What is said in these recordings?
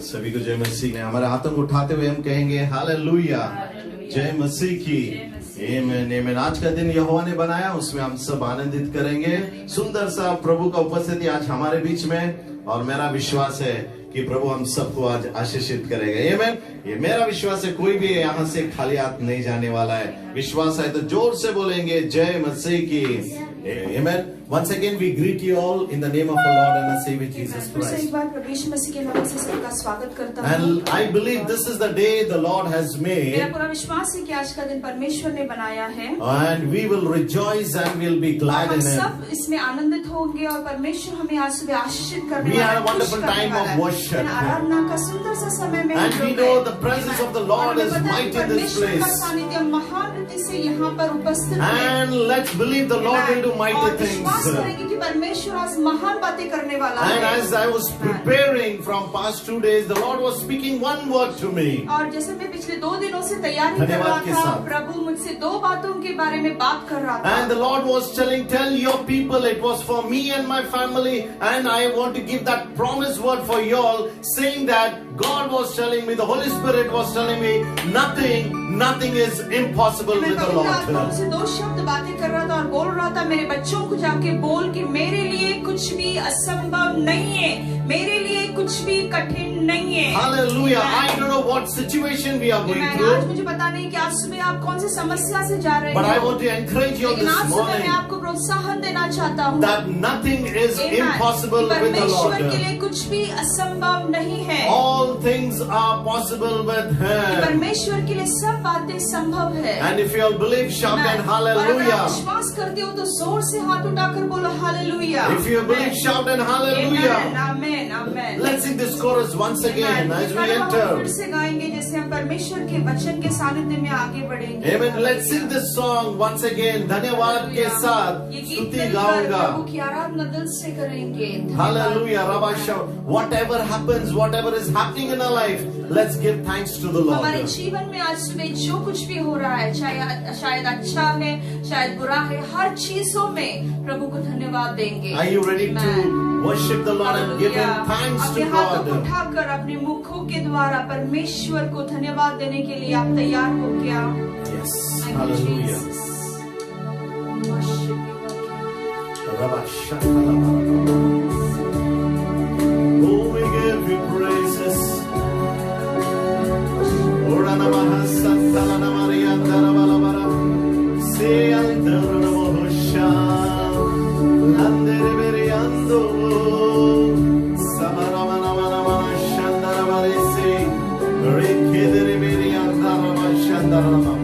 सभी को जय मसीह ने। हमारे हाथों को उठाते हुए हम कहेंगे हालेलुया, जय मसीह की। आमीन आमीन। आज का दिन यहोवा ने बनाया, उसमें हम सब आनंदित करेंगे। सुंदर सा प्रभु का उपस्थिति आज हमारे बीच में, और मेरा विश्वास है कि प्रभु हम सबको आज आशीषित करेगा। आमीन। ये मेरा विश्वास है, कोई भी यहाँ से खाली हाथ नहीं जाने वाला है। विश्वास है तो जोर से बोलेंगे जय मसीह की। आमीन। Once again we greet you all in the name of our Lord and our Savior Jesus Christ. एक बार प्रभु यीशु मसीह के नाम से सबका स्वागत करता हूँ। And I believe this is the day the Lord has made. मेरा पूरा विश्वास है कि आज का दिन परमेश्वर ने बनाया है। And we will rejoice and we'll be glad हम in it. सब इसमें आनंदित होंगे और परमेश्वर हमें आज सुबह आशीषित करने We वाला had है, a wonderful खुश करने time वाला of है। worship. आराधना का सुंदर सा समय में And हम we लोग know हैं। the presence of the Lord और हमें is पता है mighty in this परमेश्वर का place. सानिध्य महान रीति से यहाँ पर उपस्थित है। And let's believe the Lord will do mighty और विश्वास things. करेंगे कि परमेश्वर आज महान बातें करने वाला And है। as I was preparing from past 2 days, the Lord was speaking one word to me. और जैसे मैं पिछले 2 दिनों से तैयारी कर रहा धन्यवाद के था, साथ। प्रभु मुझसे 2 बातों के बारे में बात कर रहा था। And the Lord was telling, tell your people, it was for me and my family, and I want to give that promise word for you all, saying that God was telling me, the Holy Spirit was telling me, nothing is impossible with the Lord. मुझसे 2 शब्द बातें कर रहा था और बोल रहा था मेरे बच्चों को जाके बोल कि मेरे लिए कुछ भी असंभव नहीं है, मेरे लिए कुछ भी कठिन नहीं है। Hallelujah. I don't know what situation we are going आज through, मुझे पता नहीं कि आज सुबह आप कौन सी समस्या से जा रहे but I हो, want to encourage you लेकिन this आज सुबह मैं morning आपको प्रोत्साहन देना चाहता हूँ that nothing is impossible with the परमेश्वर के Lord. लिए कुछ भी असंभव नहीं है। All things are possible with Him. परमेश्वर के लिए सब बातें संभव है। And if you all believe, shout and और अगर hallelujah. आप विश्वास करते हो तो जोर से हाथ उठाकर बोलो hallelujah. If you believe, shout and hallelujah. Amen amen. Let's sing this chorus once again as we फिर enter. से गाएंगे जैसे हम परमेश्वर के वचन के सानिध्य में आगे बढ़ेंगे। Amen. Let's sing this song once again. धन्यवाद के साथ ये गीत स्तुति मिलकर गाऊंगा. प्रभु की आराधना दिल से करेंगे। Hallelujah. Rabba shout. Whatever happens, whatever is happening in our life, let's give thanks to the हमारे Lord. जीवन में आज सुबह जो कुछ भी हो रहा है, शायद अच्छा है, शायद बुरा है, हर चीजों में प्रभु को धन्यवाद देंगे। Are you ready to worship the Lord and give Him thanks अपने to हाथों को God? उठाकर अपने मुखों के द्वारा परमेश्वर को धन्यवाद देने के लिए आप तैयार हो क्या? Yes. Thank you, Hallelujah. Jesus. Worship you. Rabba shakalabara. Oh, we give you praises. Ora namaha santala namaria darabalabara. Se andara namohosha. Landere beriando. Samarama namana shandara varese. Rekedere beriandara shandara nama.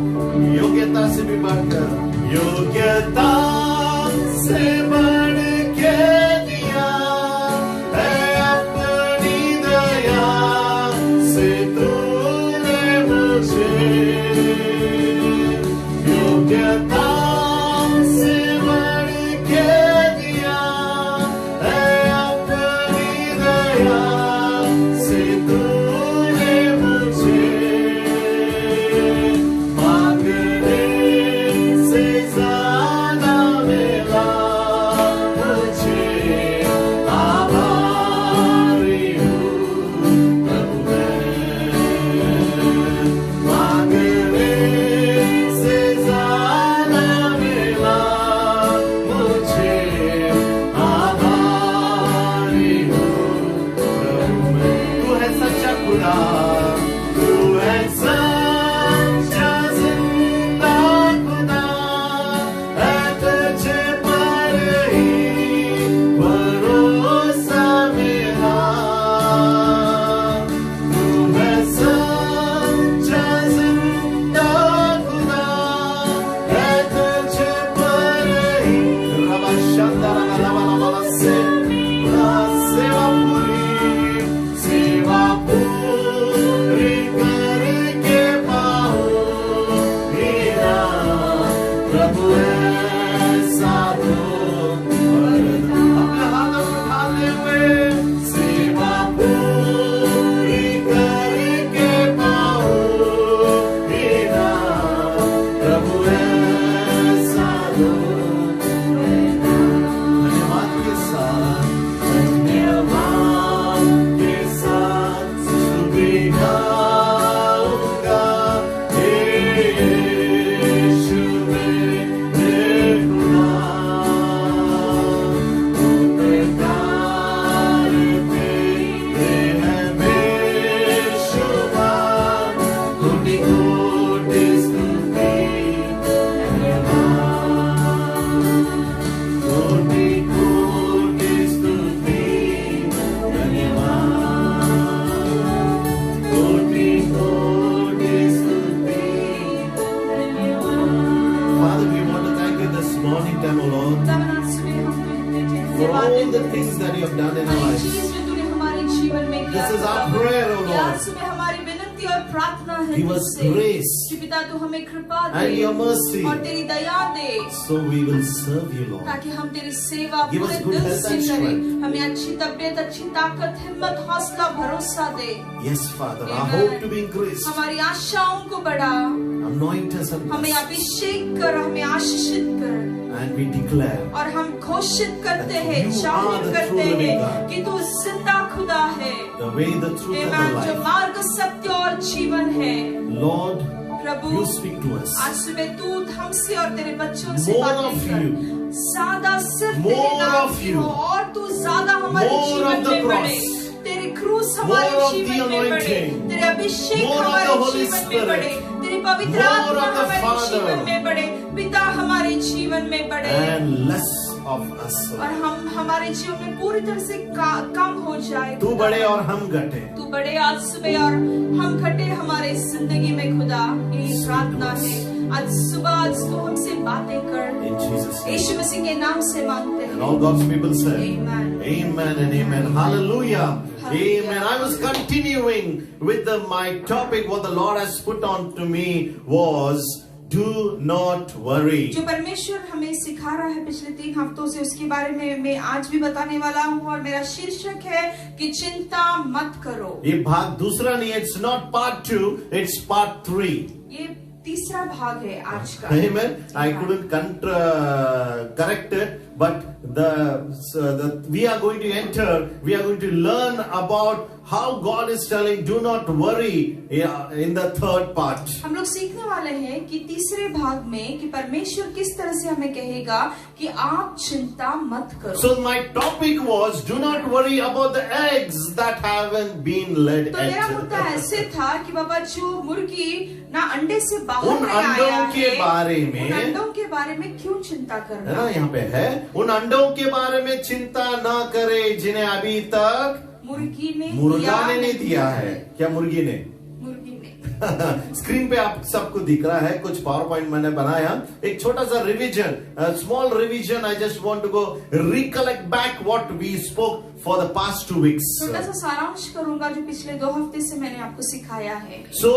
योग्यता से भी बढ़कर योग्यता से बढ़ के दिया है अपनी दया से तूने मुझे योग्यता से बढ़ के दिया है अपनी दया से तूने मुझे से ज़्यादा मिला मुझे, आभारी हूँ प्रभु मैं। मांगने से ज़्यादा मिला मुझे, आभारी हूँ प्रभु मैं। तू है सच्चा खुदा, तू है सच्चा जिंदा खुदा, है तुझे पर ही भरोसा मेरा। तू है सच्चा जिंदा खुदा, है तुझे पर ही। रबा शंदरा लबा लबा से सेवा पूरी that you have done in our her lives. चीज जो तूने हमारे जीवन में किया This is our prayer, O Lord. आज सुबह हमारी विनती और प्रार्थना है Give us तुझसे grace कि पिता तू हमें कृपा दे and your mercy, और तेरी दया दे, so we will serve you, Lord. ताकि हम तेरी सेवा Give पूरे us good दिल health से and करें। strength. हमें अच्छी तबीयत, अच्छी ताकत, हिम्मत, हौसला, भरोसा दे। Yes, Father, our Amen. hope to be increased. हमारी आशाओं को बढ़ा, Anoint us and हमें bless. अभिषेक कर, हमें आशीषित कर, And we declare और हम घोषित करते that हैं, you are जाहिर the करते true living हैं God. कि तू जिंदा खुदा है, the way, the truth, and Amen, the जो life. मार्ग, सत्य और जीवन है। Lord, Prabhu you speak to us. आज सुबह तू हमसे और तेरे बच्चों से More बातें of कर। you. ज्यादा सिर्फ More तेरे नाम of की you. हो और तू ज्यादा हमारे More जीवन of the में बढ़े। cross. तेरी क्रूस हमारे More of जीवन the में बढ़े, anointing. तेरे अभिषेक More of हमारे the Holy जीवन में Spirit. बढ़े, तेरी पवित्र More आत्मा of the हमारे Father. जीवन में बढ़े, पिता हमारे जीवन में बढ़े, And less of us. और हम हमारे जीवन में पूरी तरह से कम हो जाए। तू बड़े और हम घटे. तू बड़े आज सुबह और हम घटे हमारे जिंदगी में खुदा, यही प्रार्थना है। आज सुबह आज तू हमसे बातें कर, In Jesus' name. यीशु मसीह के नाम से मांगते And हैं। all God's people say, Amen. Amen and amen. Hallelujah. Hallelujah. Amen. I was continuing with my topic. What the Lord has put on to me was, do not worry. जो परमेश्वर हमें सिखा रहा है पिछले 3 हफ्तों से, उसके बारे में मैं आज भी बताने वाला हूँ, और मेरा शीर्षक है कि चिंता मत करो। ये भाग दूसरा नहीं, it's not part 2, it's part 3. ये तीसरा भाग है आज का। Amen. I couldn't correct it, but we are going to enter, we are going to learn about how God is telling, do not worry, in the third part. हम लोग सीखने वाले हैं कि तीसरे भाग में कि परमेश्वर किस तरह से हमें कहेगा कि आप चिंता मत करो। So my topic was, do not worry about the eggs that haven't been laid तो मेरा मुद्दा yet. ऐसे था कि बाबा जो मुर्गी ना अंडे से बाहर उन नहीं अंडों आया के है, बारे में- उन अंडों के बारे में क्यों चिंता है करना? ना, यहाँ पे है, उन अंडों के बारे में चिंता ना करे जिन्हें अभी तक मुर्गी ने मुर्गा दिया ने नहीं दिया है। क्या मुर्गी ने? मुर्गी ने। स्क्रीन पे आप सबको दिख रहा है, कुछ पावर पॉइंट मैंने बनाया, एक छोटा सा revision, small revision. I just want to go recollect back what we spoke for the past 2 weeks. छोटा सा सारांश करूंगा जो पिछले 2 हफ्ते से मैंने आपको सिखाया है। So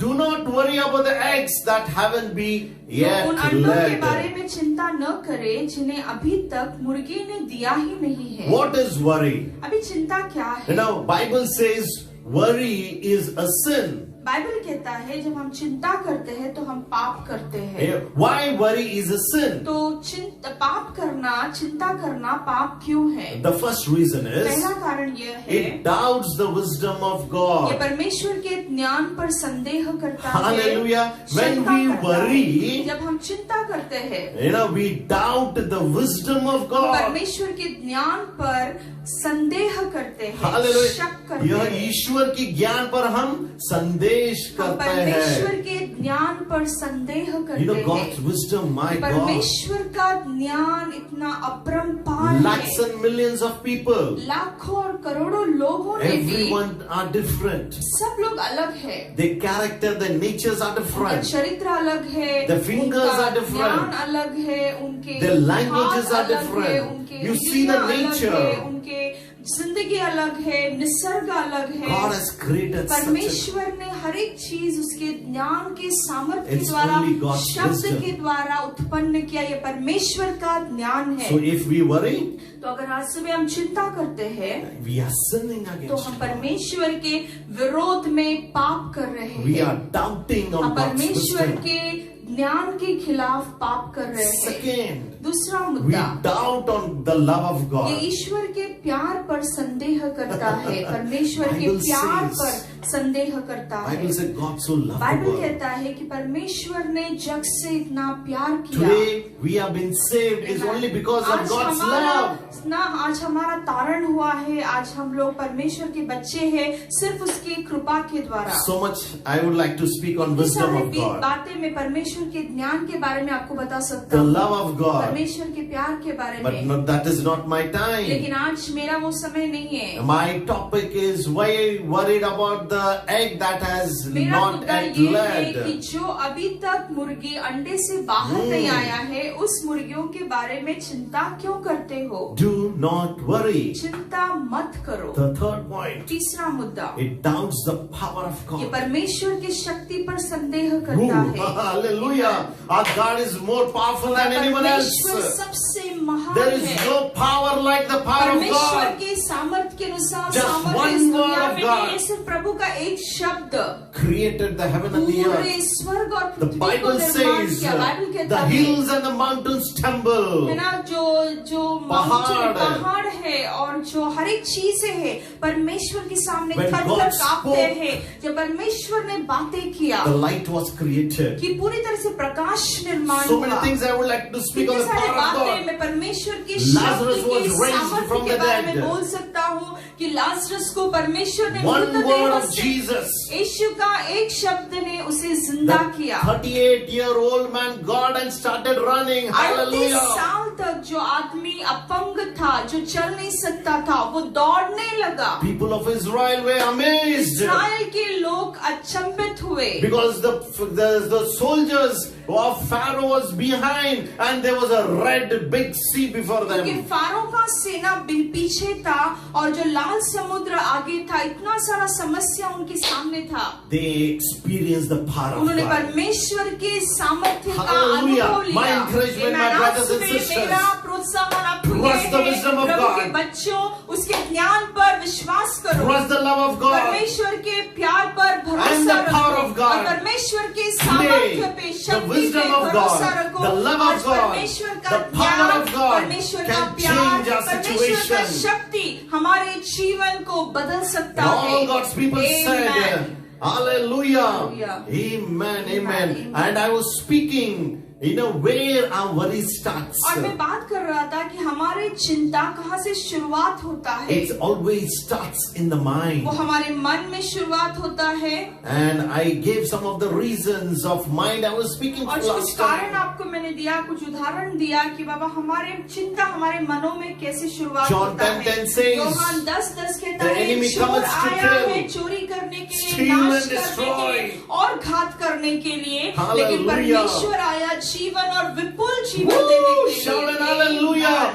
do not worry about the eggs that haven't been तो yet उन अंडों के बारे laid. में चिंता न करे जिन्हें अभी तक मुर्गी ने दिया ही नहीं है। What is worry? अभी चिंता क्या है? You know, Bible says worry is a sin. Bible कहता है जब हम चिंता करते हैं तो हम पाप करते हैं। Why worry is a sin? तो पाप करना, चिंता करना पाप क्यों है? The first reason पहला is कारण यह है it doubts the wisdom of ये God. परमेश्वर के ज्ञान पर संदेह करता Hallelujah. है। When शंका we करता worry, है। जब हम चिंता करते हैं, you know, we doubt the wisdom of God. परमेश्वर के ज्ञान पर संदेह करते हैं, Hallelujah. शक करते यह हैं। ईश्वर की ज्ञान पर हम संदेश हम करते परमेश्वर हैं. के ज्ञान पर संदेह You करते know, हैं। God's wisdom, my God. परमेश्वर का ज्ञान इतना अपरंपार Lakhs है। and millions of people. लाखों और करोड़ों लोगों ने भी, Everyone are different. सब लोग अलग है। Their character, their natures are उनका different. चरित्र अलग है, The fingers उनका are different. ज्ञान अलग है, उनके Their languages हाथ are अलग different. है, उनके You see the विधियां अलग nature. है, उनके जिंदगी अलग है, निसर्ग अलग है। God has created such a... परमेश्वर ने हर एक चीज उसके ज्ञान के सामर्थ्य के It's द्वारा, only God's शब्द wisdom. के द्वारा उत्पन्न किया। ये परमेश्वर का ज्ञान है। So if we worry, तो अगर आज सुबह हम चिंता करते हैं we are sinning तो against हम God. परमेश्वर के विरोध में पाप कर रहे We हैं। are doubting हम on God's परमेश्वर wisdom. के ज्ञान के खिलाफ पाप कर रहे हैं। Second, दूसरा we मुद्दा, doubt on the love of ये God. ईश्वर के प्यार पर संदेह करता है। परमेश्वर के Bible प्यार says- पर संदेह करता है। Bible said God so loved the Bible world. कहता है कि परमेश्वर ने जग से इतना प्यार किया। Today we have been saved is only because of आज God's हमारा love. ना आज हमारा तारण हुआ है, आज हम लोग परमेश्वर के बच्चे हैं सिर्फ उसकी कृपा के द्वारा। So much I would like to speak on इतनी wisdom सारी of God. बातें मैं परमेश्वर के ज्ञान के बारे में आपको बता सकता The हूँ, love of God. परमेश्वर के प्यार के बारे But में। no, that is not my time. लेकिन आज मेरा वो समय नहीं है। My topic is why worried about the the egg that has मेरा not मुद्दा yet ये है कि laid. जो अभी तक मुर्गी अंडे से बाहर नहीं आया है, उस मुर्गियों के बारे में चिंता क्यों करते हो? Do not worry. चिंता मत करो। The third point, तीसरा मुद्दा, it doubts the power of ये God. परमेश्वर की शक्ति पर संदेह करता Ooh, है। hallelujah. Our God is more powerful than anyone परमेश्वर else. सबसे महान There is है। no power like the power of परमेश्वर God. के सामर्थ्य के अनुसार Just सामर्थ्य one इस word दुनिया of में God नहीं है, सिर्फ प्रभु का एक शब्द Created the heaven and the पूरे earth. स्वर्ग और The पृथ्वी को Bible निर्माण says किया। बाइबल कहता the है, hills and the mountains है tremble. ना, जो पहाड़ पहाड़ है और जो हर एक चीजें है परमेश्वर के सामने When थर God थर कांपते spoke, हैं। जब परमेश्वर ने बातें किया The light was created. कि पूरी तरह से प्रकाश निर्माण So many हुआ। things I would like to speak on कितने the सारे power of बातें God. मैं परमेश्वर के Lazarus शब्द was के raised सामर्थ्य from के the बारे में dead. बोल सकता हूँ कि लाजरस को परमेश्वर ने One मृतदेह word of से- Jesus. यीशु का एक शब्द ने उसे जिंदा किया। 38-year-old man got and started running. 38 Hallelujah. साल तक जो आदमी अपंग था, जो चल नहीं सकता था, वो दौड़ने लगा। People of Israel were amazed इस्राएल के लोग अचंभित हुए because the soldiers of Pharaoh was behind and there was a red big sea before क्योंकि them. फारो का सेना पीछे था और जो लाल समुद्र आगे था, इतना सारा समस्या उनके सामने था। They experienced the power of उन्होंने God. परमेश्वर के सामर्थ्य का Hallelujah. अनुभव लिया। My encouragement, my Amen. brothers आज and सुबह sisters. मेरा प्रोत्साहन आपको ये Trust the है, wisdom of प्रभु के God. बच्चों, उसके ज्ञान पर विश्वास करो, Trust the love of God. परमेश्वर के प्यार पर And भरोसा the power रखो of God. और परमेश्वर के Today, सामर्थ्य पे, the शक्ति पे wisdom of भरोसा God, रखो। the love आज of God, परमेश्वर का the power ज्ञान, of God परमेश्वर का can प्यार, change our परमेश्वर का situation. शक्ति हमारे जीवन को बदल सकता And है। all God's people said, Amen. Hallelujah. Hallelujah. Amen. Amen. Amen. And I was speaking, where our worry starts. और मैं बात कर रहा था कि हमारी चिंता कहाँ से शुरुआत होता है। It always starts in the mind. वो हमारे मन में शुरुआत होता है। And I gave some of the reasons of mind. I was speaking और last कुछ कारण time. आपको मैंने दिया, कुछ उदाहरण दिया कि बाबा हमारे चिंता हमारे मनों में कैसे शुरुआत John होता है। 10:10 says, योहान 10:10 कहता the है, enemy चोर comes to आया kill, है चोरी करने के लिए, steal नाश and करने के destroy. लिए और घात करने के लिए, लेकिन Hallelujah. परमेश्वर आया जीवन और विपुल जीवन Woo! देने के Shout लिए। an hallelujah.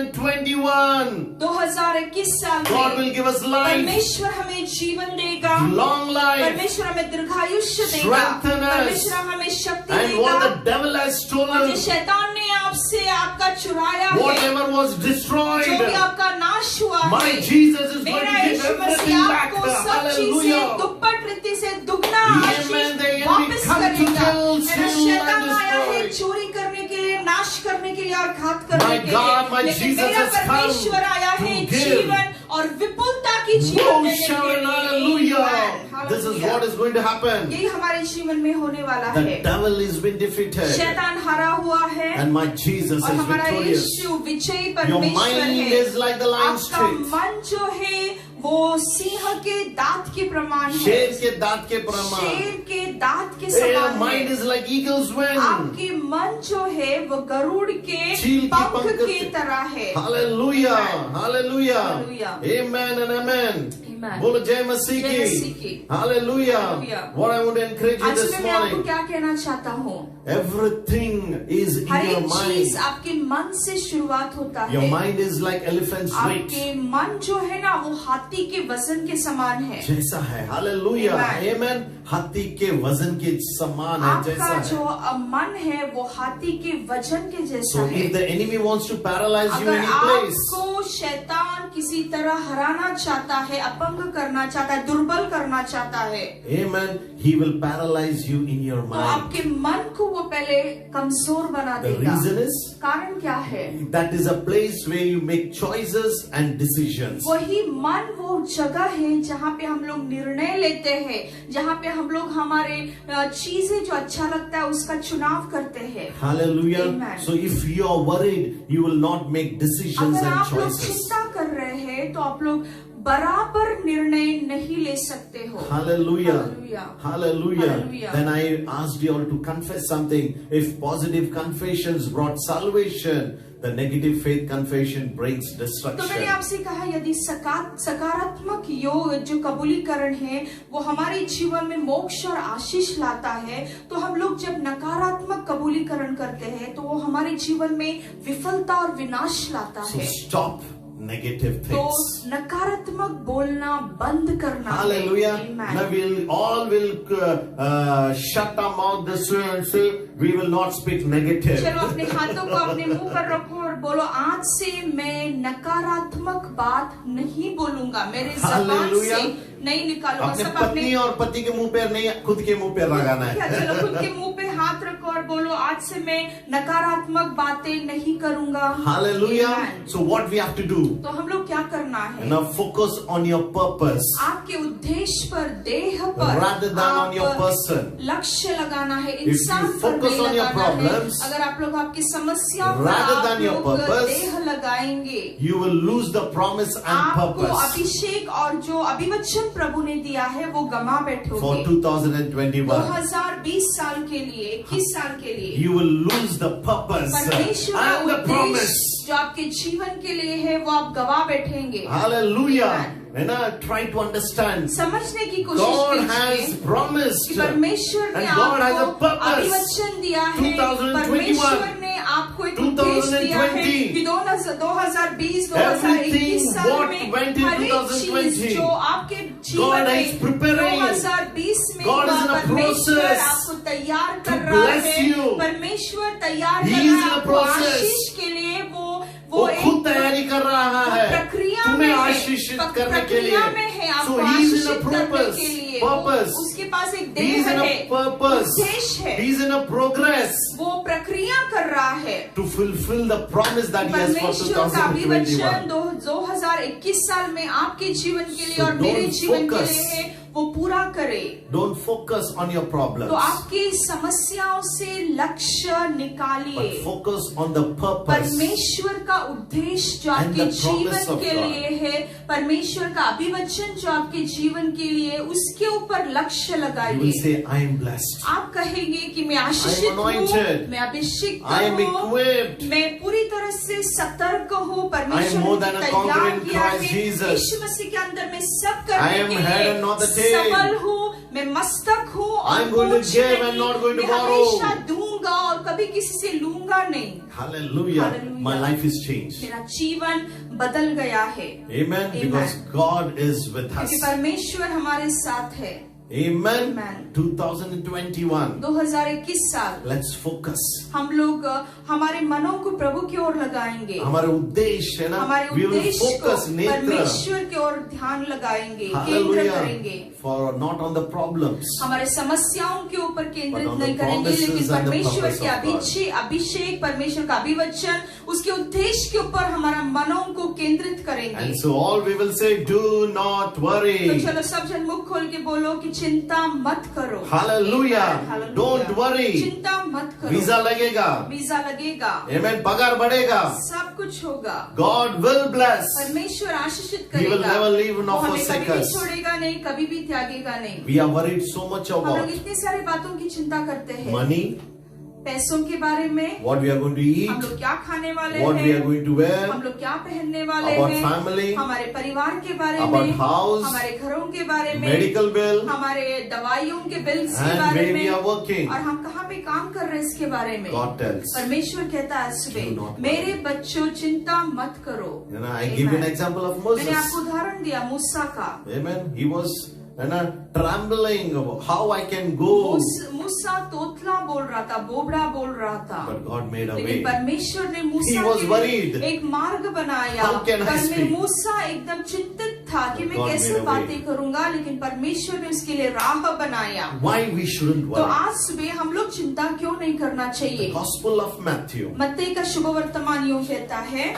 2021. 2021 साल God में will give us life, परमेश्वर हमें जीवन देगा, long life, परमेश्वर हमें दीर्घायुष्य देगा, Strengthen us. परमेश्वर हमें शक्ति and देगा। what the devil has और stolen, जो शैतान ने आपसे आपका चुराया है, whatever was destroyed, जो भी आपका नाश हुआ my है, Jesus is going मेरा to give Yeshu Masih everything back. आपको सब चीजें Hallelujah. दुप्पट रीति से दुगना Amen. The आशीष enemy वापस come to करेगा। kill, मेरा steal शैतान and आया है destroy. चोरी करने के लिए, नाश करने के लिए और घात करने My के God, my लिए, लेकिन Jesus मेरा has come परमेश्वर आया to है give. जीवन और विपुलता की जीवन Oh, देने shout के an लिए। hallelujah. Amen. This is Hallelujah. what is going to happen. यही हमारे जीवन में होने वाला The है। devil has been defeated शैतान हारा हुआ है and my Jesus और is हमारा victorious. यीशु विजयी Your परमेश्वर mind है। is like the lion's आपका teeth. मन जो है वो सिंह के दांत के प्रमाण है, शेर के दांत के प्रमाण. शेर के दांत के Your समान mind है। is like eagle's wing. आपके मन जो है वो गरुड़ के चील की पंख पंख की के- तरह है। Hallelujah. Hallelujah. Hallelujah. Amen and amen. Amen. बोलो जय मसीह जय मसीह की. की. Hallelujah. Hallelujah. What I want to encourage you आज this मैं आपको morning. क्या कहना चाहता हूँ, Everything is in her your एक चीज mind. आपके मन से शुरुआत होता Your है। mind is like elephant's आपके weight. मन जो है ना वो हाथी के वजन के समान है। जैसा है. Hallelujah. Amen. Amen. हाथी के वजन के समान है. जैसा आपका है. जो मन है वो हाथी के वजन के जैसा So है। if the enemy wants to paralyze you अगर any place, आपको शैतान किसी तरह हराना चाहता है, अपंग करना चाहता है, दुर्बल करना चाहता है, amen, he will paralyze you in your तो mind. आपके मन को वो पहले कमजोर बना The देगा। reason is, कारण क्या है? that is a place where you make choices and decisions. वही मन वो जगह है जहाँ पे हम लोग निर्णय लेते हैं, जहाँ पे हम लोग हमारे चीजें जो अच्छा लगता है उसका चुनाव करते हैं। Hallelujah. Amen. So if you are worried, you will not make decisions अगर and आप लोग choices. चिंता कर रहे हैं तो आप लोग बराबर निर्णय नहीं ले सकते हो। Hallelujah. Hallelujah. Hallelujah. Hallelujah. Then I asked you all to confess something. If positive confessions brought salvation, the negative faith confession brings तो मैंने destruction. आपसे कहा यदि सकारात्मक योग जो कबूलीकरण है वो हमारे जीवन में मोक्ष और आशीष लाता है, तो हम लोग जब नकारात्मक कबूलीकरण करते हैं तो वो हमारे जीवन में विफलता और विनाश लाता So है। stop negative तो things. नकारात्मक बोलना बंद करना है। Hallelujah. Amen. Now we'll shut our mouth this way and say we will not speak negative. चलो अपने हाथों को अपने मुंह पर रखो और बोलो, आज से मैं नकारात्मक बात नहीं बोलूंगा, मेरे जबान Hallelujah. से नहीं निकालूंगा। अपने सब पत्नी और पति के मुंह पे नहीं, खुद के मुंह पे लगाना क्या, चलो है. खुद के मुंह पे हाथ रखो और बोलो, आज से मैं नकारात्मक बातें नहीं करूंगा। Hallelujah. Amen. So what we have to do? तो हम लोग क्या करना है? Now focus on your purpose आपके उद्देश्य पर, देह पर rather than on your person. लक्ष्य लगाना है, you इंसान पर focus नहीं on your लगाना है। problems अगर आप लोग आपकी समस्या पर rather आप than your लोग purpose, देह लगाएंगे, You will lose the promise and आपको purpose अभिषेक और जो अभिवचन प्रभु ने दिया है वो गमा for बैठोगे। 2021. 2020 साल के लिए, 21 साल के लिए You will lose the purpose परमेश्वर का and the promise. उद्देश्य जो आपके जीवन के लिए है वो आप गवा बैठेंगे। Hallelujah. Amen. And try to understand. समझने की कोशिश God कीजिए has promised कि परमेश्वर ने and God has a आपको purpose. अभिवचन दिया है, 2021, परमेश्वर ने आपको एक उद्देश्य दिया है 2020, कि 2020, Everything 2021 साल what में went in हर एक 2020, चीज जो आपके God जीवन is में preparing. 2020 में God is in a परमेश्वर process आपको तैयार to कर रहा bless है। you. परमेश्वर तैयार He कर is रहा in है a आपको process. आशीष के लिए। वो एक खुद तैयारी कर रहा है प्रक्रिया तुम्हें में है, आशीषित करने के लिए। प्रक्रिया में है, आपको So he is in a आशीषित करने purpose. के लिए। Purpose. उसके पास एक He is देह in a है, purpose. उद्देश्य है, He is in a progress वो प्रक्रिया कर रहा है। to fulfill the promise that he has for परमेश्वर का 2021. अभिवचन 2021 साल में आपके जीवन के लिए So और मेरे don't जीवन के focus. लिए है, वो पूरा करे। Don't focus on your problems, तो आपकी समस्याओं से लक्ष्य but निकालिए, focus on the purpose. परमेश्वर का उद्देश्य जो And आपके the promise जीवन of के God. लिए है, परमेश्वर का अभिवचन जो आपके जीवन के लिए, उसके ऊपर लक्ष्य You will लगाइए। say, I am blessed. आप कहेंगे कि मैं आशीषित हूँ, anointed. मैं अभिषिक्त I am हूँ, equipped. मैं पूरी तरह से सतर्क हूँ, I am परमेश्वर more ने than a तैयार conqueror in किया Christ है। Jesus. यीशु मसीह के अंदर मैं सब I करने am के head लिए and not the tail. सबल हूँ, मैं मस्तक हूँ I और am going to कुछ give नहीं। and not going to मैं borrow. हमेशा दूंगा और कभी किसी से लूंगा नहीं। Hallelujah. Hallelujah. My life is changed. मेरा जीवन बदल गया है, Amen. Because God is with us. क्योंकि परमेश्वर हमारे साथ है। Amen. Amen. 2021. 2021 साल Let's focus. हम लोग हमारे मनों को प्रभु की ओर लगाएंगे, हमारे उद्देश्य है ना, हमारे we will उद्देश्य को focus नेत्र परमेश्वर की ओर ध्यान लगाएंगे, केंद्र Hallelujah. करेंगे। For not on the problems. हमारे समस्याओं के ऊपर केंद्रित But on the नहीं करेंगे, promises लेकिन and the परमेश्वर purpose के of God. अभिषेक, परमेश्वर का अभिवचन, उसके उद्देश्य के ऊपर हमारा मनों को केंद्रित करेंगे। And so all we will say, do not तो worry. चलो सब जन मुख खोल के बोलो कि चिंता मत करो। Hallelujah. Hallelujah. Don't worry. चिंता मत करो। वीजा लगेगा. वीजा लगेगा, Amen. पगार बढ़ेगा. सब कुछ होगा। God will bless. परमेश्वर आशीषित He will करेगा, never leave nor वो हमें forsake कभी भी us. छोड़ेगा नहीं, कभी भी त्यागेगा नहीं। We are worried so much हम लोग about इतनी सारी बातों की चिंता करते हैं, money, पैसों के बारे में, what we are going to हम eat, लोग क्या खाने वाले what we are हैं, going to wear, हम लोग क्या पहनने वाले about हैं, family, हमारे परिवार के बारे about में, house, हमारे घरों के बारे में, medical bill, हमारे दवाइयों के बिल्स के and बारे where we में, are working. और हम कहाँ पे काम कर रहे हैं इसके बारे में। God tells. परमेश्वर कहता है Do सुबह, not worry. मेरे बच्चों चिंता मत करो। You know, I give you an Amen. example of मैंने Moses. आपको उदाहरण दिया मूसा का। Amen. He was trembling about how I can go. मूसा तोतला बोल रहा था, बोबड़ा बोल रहा था, But God made a लेकिन way. परमेश्वर ने मूसा He was के लिए worried. एक मार्ग बनाया। How can I पर में speak? मूसा एकदम चिंतित था कि But मैं God कैसे made a way. बातें करूंगा, लेकिन परमेश्वर ने उसके लिए राह बनाया। Why we shouldn't तो worry? आज सुबह हम लोग चिंता क्यों नहीं करना The चाहिए? Gospel of Matthew, मत्ती का शुभ वर्तमान यूं कहता है,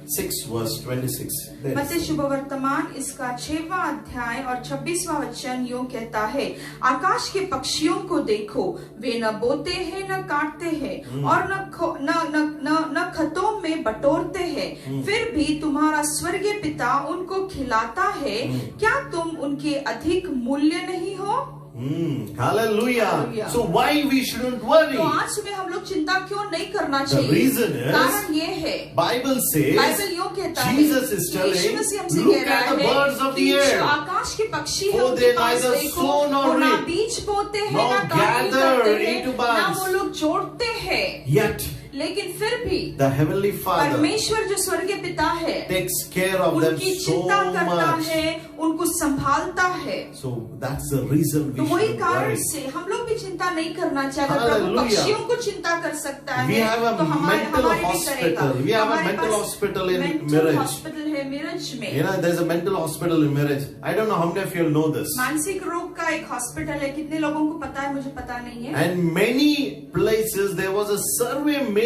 26 verse 26. There मत्ती is- शुभ वर्तमान इसका 6वां अध्याय और 26वां वचन यूं कहता है, आकाश के पक्षियों को देखो, वे न बोते हैं न काटते हैं और न खतों में बटोरते हैं, फिर भी तुम्हारा स्वर्गीय पिता उनको खिलाता है, क्या तुम उनके अधिक मूल्य नहीं हो? Hallelujah. Hallelujah. So why we shouldn't worry? तो आज सुबह हम लोग चिंता क्यों नहीं करना The चाहिए? reason is, कारण ये है, Bible says, बाइबल यूं कहता है, Jesus is कि यीशु telling, मसीह हमसे look कह रहा at the है birds of the कि air. जो आकाश के पक्षी हैं For उनके they पास neither देखो, sow nor वो ना reap, बीज बोते हैं nor ना कटनी gather करते हैं, into ना barns. वो लोग जोड़ते हैं, Yet लेकिन फिर भी the Heavenly Father परमेश्वर जो स्वर्गीय पिता है takes care of them उनकी so चिंता करता much. है, उनको संभालता है। So that's the reason तो we वही should कारण worry. से हम लोग भी चिंता नहीं करना चाहिए। अगर प्रभु Hallelujah. पक्षियों को चिंता कर सकता है We have a तो हमारे mental भी hospital. करेगा। We have a हमारे mental pass hospital in mental Miraj. hospital है मिरज में। You know, there's a mental hospital in Miraj. I don't know how many of you know this. मानसिक रोग का एक हॉस्पिटल है, कितने लोगों को पता है, मुझे पता नहीं है। And many places there was a survey made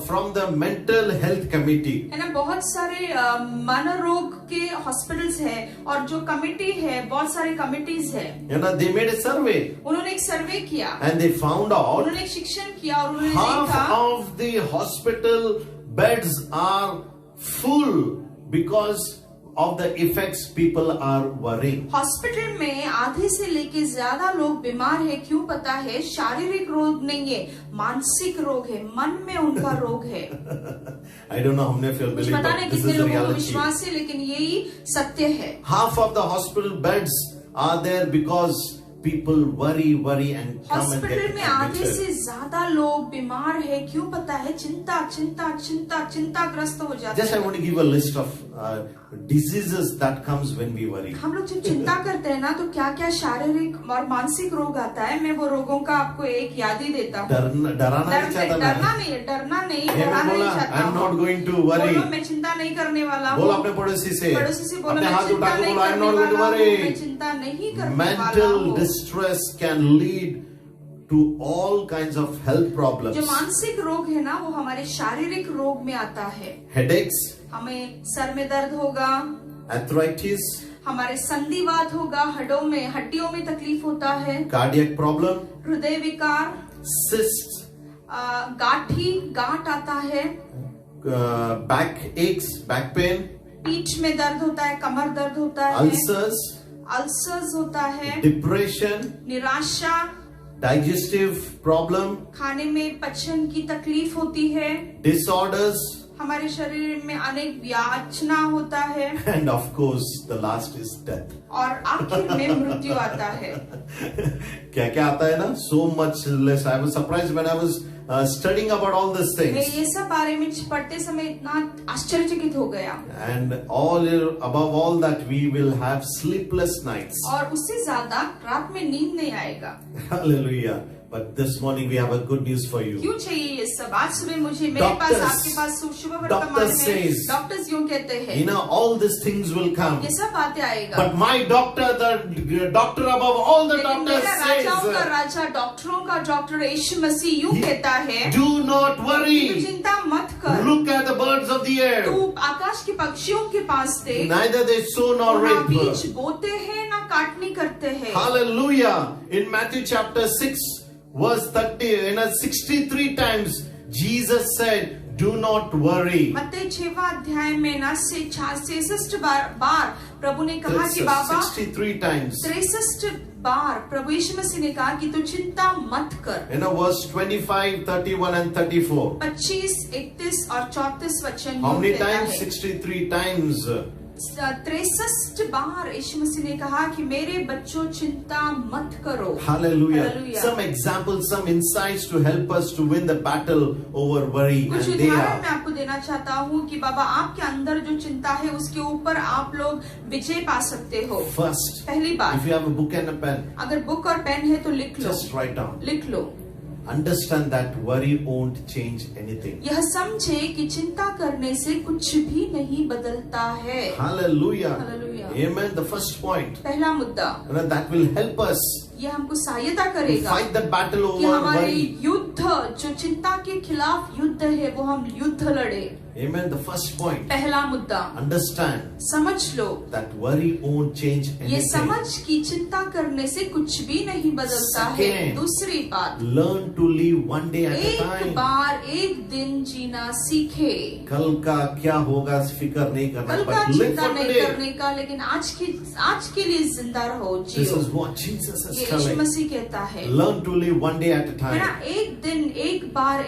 from the mental health committee. है ना, बहुत सारे मनोरोग के हॉस्पिटल्स है और जो कमिटी है, बहुत सारी कमिटीज है। You know, they made a survey उन्होंने एक सर्वे किया, and they found out उन्होंने एक शिक्षण किया और उन्होंने half देखा of the hospital beds are full because of the effects people are worrying. Hospital में आधे से लेके ज्यादा लोग बीमार है। क्यों पता है? शारीरिक रोग नहीं है, मानसिक रोग है, मन में उनका रोग है। I don't know how many of you मुझे believe, पता but नहीं this कितने is the लोगों को reality. विश्वास है, लेकिन यही सत्य है। Half of the hospital beds are there because people worry and come and hospital get में आधे admitted. से ज्यादा लोग बीमार है। क्यों पता है? चिंताग्रस्त हो जाते Just I हैं। want to give a list of diseases that comes when we worry. हम लोग जब चिंता करते हैं ना, तो क्या क्या शारीरिक और मानसिक रोग आता है। मैं वो रोगों का आपको एक याद ही देता हूँ। डराना नहीं चाहता मैं। डरना नहीं, डराना नहीं चाहता I'm not हूँ। going to worry. बोलो, मैं चिंता नहीं करने वाला हूँ। बोलो अपने पड़ोसी से बोलो, अपने मैं हाथ चिंता उठा के नहीं बोलो I'm करने not going to वाला हूँ, मैं worry. चिंता नहीं करने वाला Mental हूँ। distress can lead to all kinds of health problems. जो मानसिक रोग है ना, वो हमारे शारीरिक रोग में आता है। Headaches, हमें सर में दर्द होगा, arthritis, हमारे संधिवात होगा, हड्डियों में तकलीफ होता है, cardiac problem, हृदय विकार, cysts, गांठ आता है, back aches, back pain, पीठ में दर्द होता है, कमर दर्द होता है, अल्सर्स होता है, depression, निराशा, digestive problem, खाने में पचन की तकलीफ होती है, disorders, हमारे शरीर में अनेक व्याचना होता है, and of course the last is death. और आखिर में मृत्यु आता है। क्या क्या आता है ना? So much less. I was surprised when I was studying about all these मैं things. ये सब बारे में पढ़ते समय इतना आश्चर्यचकित हो गया। And above all that, we will have sleepless nights. और उससे ज्यादा रात में नींद नहीं आएगा। Hallelujah. But this morning we have a good news for you. क्यों चाहिए ये सब? आज सुबह मेरे पास आपके पास शुभ वर्तमान है। डॉक्टर्स यूं कहते हैं, You know, all these things will come. ये सब बातें आएगा। But my doctor, the doctor above all the लेकिन doctors मेरा राजाओं का says, राजा, डॉक्टरों का डॉक्टर यीशु मसीह यूं कहता है, do not तू worry. चिंता मत कर। Look at the birds of the air. तू आकाश के पक्षियों के पास देख, Neither they sow nor ना reap. बीज बोते हैं ना काटनी करते हैं। Hallelujah. In Matthew chapter 6, verse 30, 63 times, Jesus said, do not worry. मत्ती 6वां अध्याय में ना 66 बार प्रभु ने कहा कि बाबा, 63 times. 63 बार प्रभु यीशु मसीह ने कहा कि तू चिंता मत कर। In verse 25, 31 and 34. 25, 31 और 34 वचन How many यूं कहता times? है। 63 times. 63 बार यीशु मसीह ने कहा कि मेरे बच्चों चिंता मत करो। Hallelujah. Hallelujah. Some examples, some insights to help us to win the battle over worry. कुछ And they उदाहरण मैं are. आपको देना चाहता हूँ कि बाबा आपके अंदर जो चिंता है उसके ऊपर आप लोग विजय पा सकते हो। First, पहली if बात, you have a book and a pen, अगर बुक और पेन है तो लिख लो, just write down. लिख लो। Understand that worry won't change anything. यह समझे कि चिंता करने से कुछ भी नहीं बदलता है। Hallelujah. Hallelujah. Amen. The first point. पहला मुद्दा, That will help us यह हमको सहायता to करेगा fight the battle कि over हमारे worry. युद्ध, जो चिंता के खिलाफ युद्ध है, वो हम युद्ध लड़े। Amen. The first point. पहला मुद्दा, Understand समझ लो, that worry won't change ये anything. समझ कि चिंता करने से कुछ भी नहीं बदलता है। Second, दूसरी बात, Learn to live one day at a एक time. बार एक दिन जीना सीखे। कल का क्या होगा फिक्र नहीं करना, कल का but live चिंता for नहीं today. करने का, लेकिन लेकिन आज के लिए जिंदा रहो, This Jio. is what Jesus ये is यीशु telling. मसीह कहता है, Learn to live one day at a है ना, time.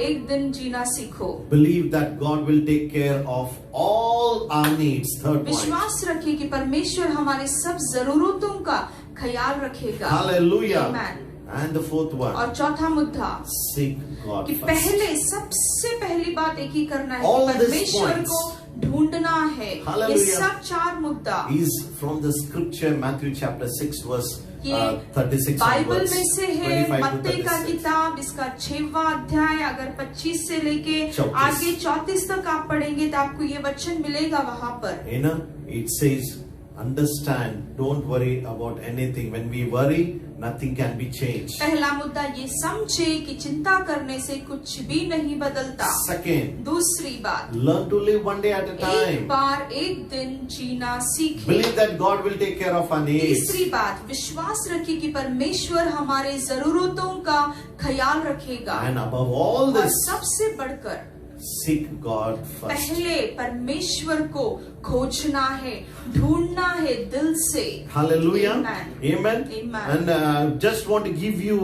एक दिन जीना सीखो। Believe that God will take care of all our needs. Third point. विश्वास रखिए कि परमेश्वर हमारे सब जरूरतों का ख्याल रखेगा। Hallelujah. Amen. And the fourth one. और चौथा मुद्दा Seek God कि first. सबसे पहली बात एक ही करना है All कि these परमेश्वर points. को ढूंढना है। ये Hallelujah. सब चार मुद्दा Is from the scripture Matthew chapter 6 verse ये 36 बाइबल onwards, में से है। 25 to मत्ती का 36. किताब इसका 6वां अध्याय, अगर 25 से लेके 34 आगे 34 तक आप पढ़ेंगे तो आपको ये वचन मिलेगा वहां पर। You know, it says, understand, don't worry about anything. When we worry, nothing can be changed. पहला मुद्दा ये समझे कि चिंता करने से कुछ भी नहीं बदलता। Second, दूसरी बात, learn to live one day at a एक time. बार एक दिन जीना सीखे। Believe that God will take care of our needs. तीसरी बात, विश्वास रखिए कि परमेश्वर हमारे जरूरतों का ख्याल रखेगा। And above all और this, सबसे बढ़कर seek God first. पहले परमेश्वर को खोजना है, ढूंढना है दिल से। Hallelujah. Amen. Amen. Amen. And just want to give you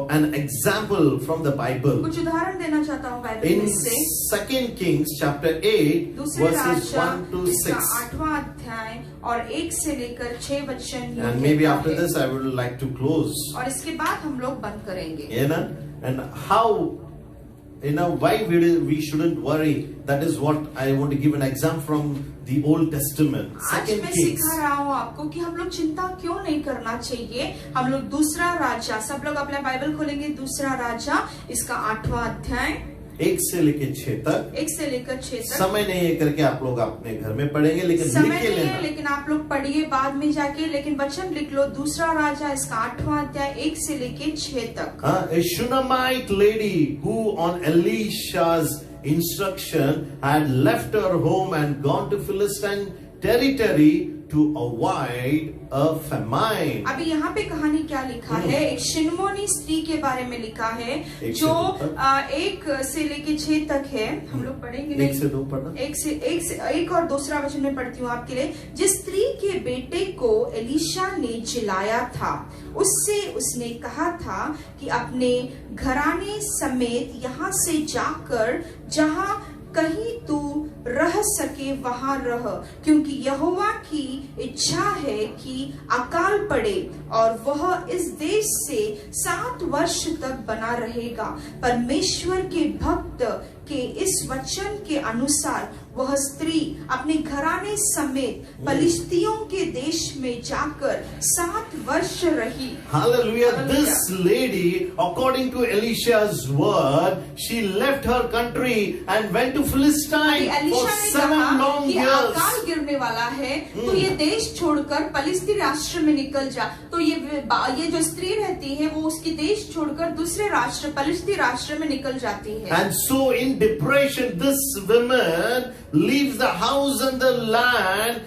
an example from the Bible. कुछ उदाहरण देना चाहता हूँ बाइबल In में से। 2 Kings chapter 8 दूसरे verses राजा 1 to इसका 6. 8वां अध्याय और 1 से लेकर 6 वचन यूं And maybe कहता after है। this I would like to close. और इसके बाद हम लोग बंद करेंगे। You know, and how, you know, why we shouldn't worry. That is what I want to give an example from the Old Testament. आज 2 मैं Kings. सिखा रहा हूँ आपको कि हम लोग चिंता क्यों नहीं करना चाहिए। हम लोग दूसरा राजा, सब लोग अपना बाइबल खोलेंगे, दूसरा राजा इसका 8वां अध्याय 1 से लेकर 6 तक। 1 से लेकर 6 तक। समय नहीं है करके आप लोग अपने घर में पढ़ेंगे, लेकिन समय लिख के नहीं है लेना। लेकिन आप लोग पढ़िए बाद में जाके, लेकिन वचन लिख लो। दूसरा राजा इसका 8वां अध्याय 1 से लेके 6 तक। A Shunammite lady who on Elisha's instruction had left her home and gone to Philistine territory to avoid a famine. अभी यहाँ पे कहानी क्या लिखा है, एक शिनमोनी स्त्री के बारे में लिखा है एक से जो दो तक। 1 से लेके 6 तक है। हम लोग पढ़ेंगे 1 से 2 पढ़ना। एक और दूसरा वचन में पढ़ती हूँ आपके लिए। जिस स्त्री के बेटे को एलिशा ने जिलाया था, उससे उसने कहा था कि अपने घराने समेत यहाँ से जाकर जहाँ कहीं तू रह सके वहां रह, क्योंकि यहोवा की इच्छा है कि अकाल पड़े और वह इस देश से 7 वर्ष तक बना रहेगा। परमेश्वर के भक्त के इस वचन के अनुसार वह स्त्री अपने घराने समेत फलिश्तियों के देश में जाकर 7 वर्ष रही। Hallelujah. Hallelujah. This lady, according to Elisha's word, she left her country and went to Philistine for Elisha ने 7 कहा long कि years. अकाल गिरने वाला है तो ये देश छोड़कर फलिस्ती राष्ट्र में निकल जा। तो ये जो स्त्री रहती है वो उसकी देश छोड़कर दूसरे राष्ट्र फलिस्ती राष्ट्र में निकल जाती है। And so in depression, this woman leaves the house and the land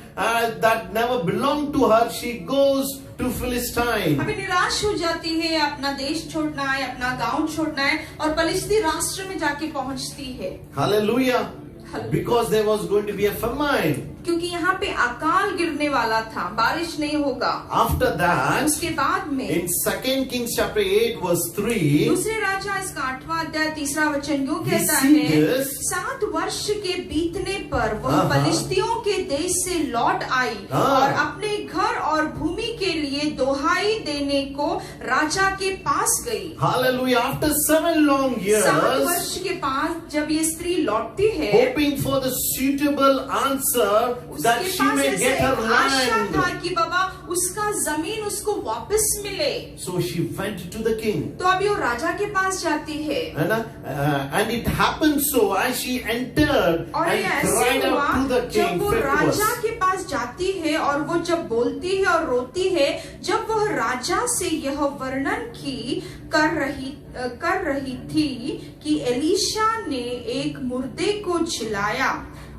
that never belonged to her. She goes to Philistine. अभी निराश हो जाती है, अपना देश छोड़ना है, अपना गांव छोड़ना है और फलिस्ती राष्ट्र में जाके पहुंचती है। Hallelujah. Hallelujah. Because there was going to be a famine. क्योंकि यहाँ पे अकाल गिरने वाला था, बारिश नहीं होगा। After that, उसके बाद में in 2 Kings chapter 8 verse 3, दूसरे राजा इसका 8वां अध्याय 3रा वचन यूं कहता see है, this? 7 वर्ष के बीतने पर वह हाँ, हाँ। फलिश्तियों के देश से लौट आई हाँ। और अपने घर और भूमि के लिए दोहाई देने को राजा के पास गई। hallelujah, after 7 long 7 years, वर्ष के पास जब ये स्त्री लौटती है, hoping for the suitable answer that उसके she पास may ऐसे get her आशा था land. कि बाबा उसका जमीन उसको वापस मिले। So she went to the king. तो अभी वो राजा के पास जाती है And it happened so as she entered और ये and ऐसे cried हुआ out to the जब king. वो Fifth राजा verse. के पास जाती है और वो जब बोलती है और रोती है, जब वह राजा से यह वर्णन कर रही थी कि एलिशा ने एक मुर्दे को जिलाया,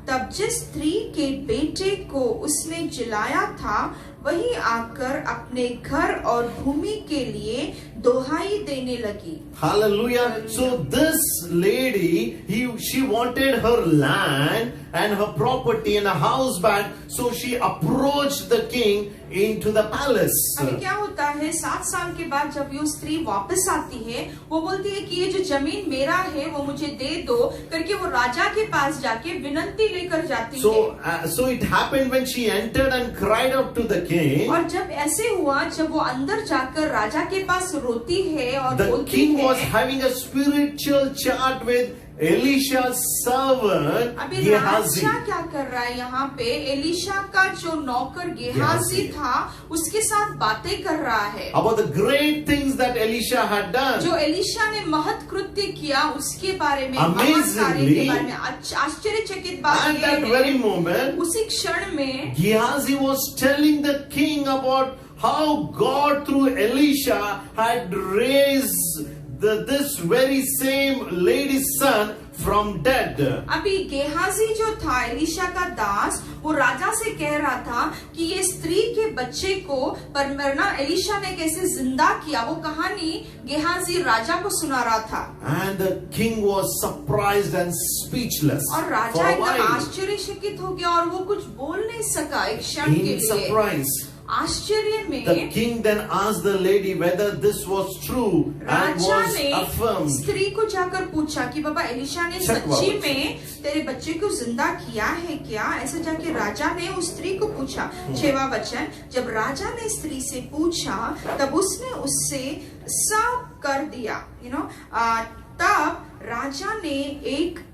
तब जिस स्त्री के बेटे को उसने जिलाया था वही आकर अपने घर और भूमि के लिए दोहाई देने लगी। Hallelujah. So this lady, she wanted her land and her property and a house back. So she approached the king into the palace. अभी क्या होता है, 7 साल के बाद जब ये स्त्री वापस आती है, वो बोलती है कि ये जो जमीन मेरा है वो मुझे दे दो करके वो राजा के पास जाके विनंती लेकर जाती है। So it happened when she entered and cried out to the king. और जब ऐसे हुआ, जब वो अंदर जाकर राजा के पास रोती है और The बोलती king है, was having a spiritual chat with Elisha's servant अभी Gehazi. राजा क्या कर रहा है यहाँ पे, एलिशा का जो नौकर गेहाजी था उसके साथ बातें कर रहा है About the great things that Elisha had done. जो एलिशा ने महत् कृत्य किया उसके बारे में, Amazingly, महान कार्य के बारे में। आश्चर्यचकित बात At ये that है, very moment, उसी क्षण में Gehazi was telling the king about how God through Elisha had raised this very same lady's son from dead. अभी गेहाजी जो था एलिशा का दास, वो राजा से कह रहा था कि ये स्त्री के बच्चे को परमरना एलिशा ने कैसे जिंदा किया, वो कहानी गेहाजी राजा को सुना रहा था। And the king was surprised and speechless और for राजा a एकदम while. आश्चर्यचकित हो गया और वो कुछ बोल नहीं सका एक क्षण के In लिए। surprise, आश्चर्य में the king then asked the lady whether this was true and Raja was ने affirmed. स्त्री को जाकर पूछा कि बाबा एलिशा ने Check सच्ची out. में तेरे बच्चे को जिंदा किया है क्या? ऐसा जाके राजा ने उस स्त्री को पूछा। 6वां वचन, जब राजा ने स्त्री से पूछा तब उसने उससे साफ कर दिया। तब राजा ने एक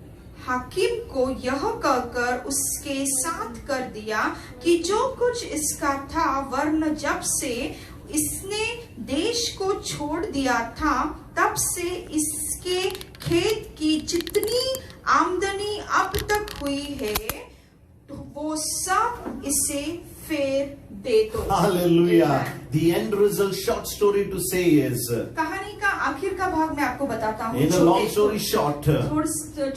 हाकिम को यह कहकर उसके साथ कर दिया कि जो कुछ इसका था, वरन जब से इसने देश को छोड़ दिया था तब से इसके खेत की जितनी आमदनी अब तक हुई है वो सब इसे फेर दे दो। Hallelujah. The end result, short story to say is, कहानी का आखिर का भाग मैं आपको बताता हूँ। in a long story short,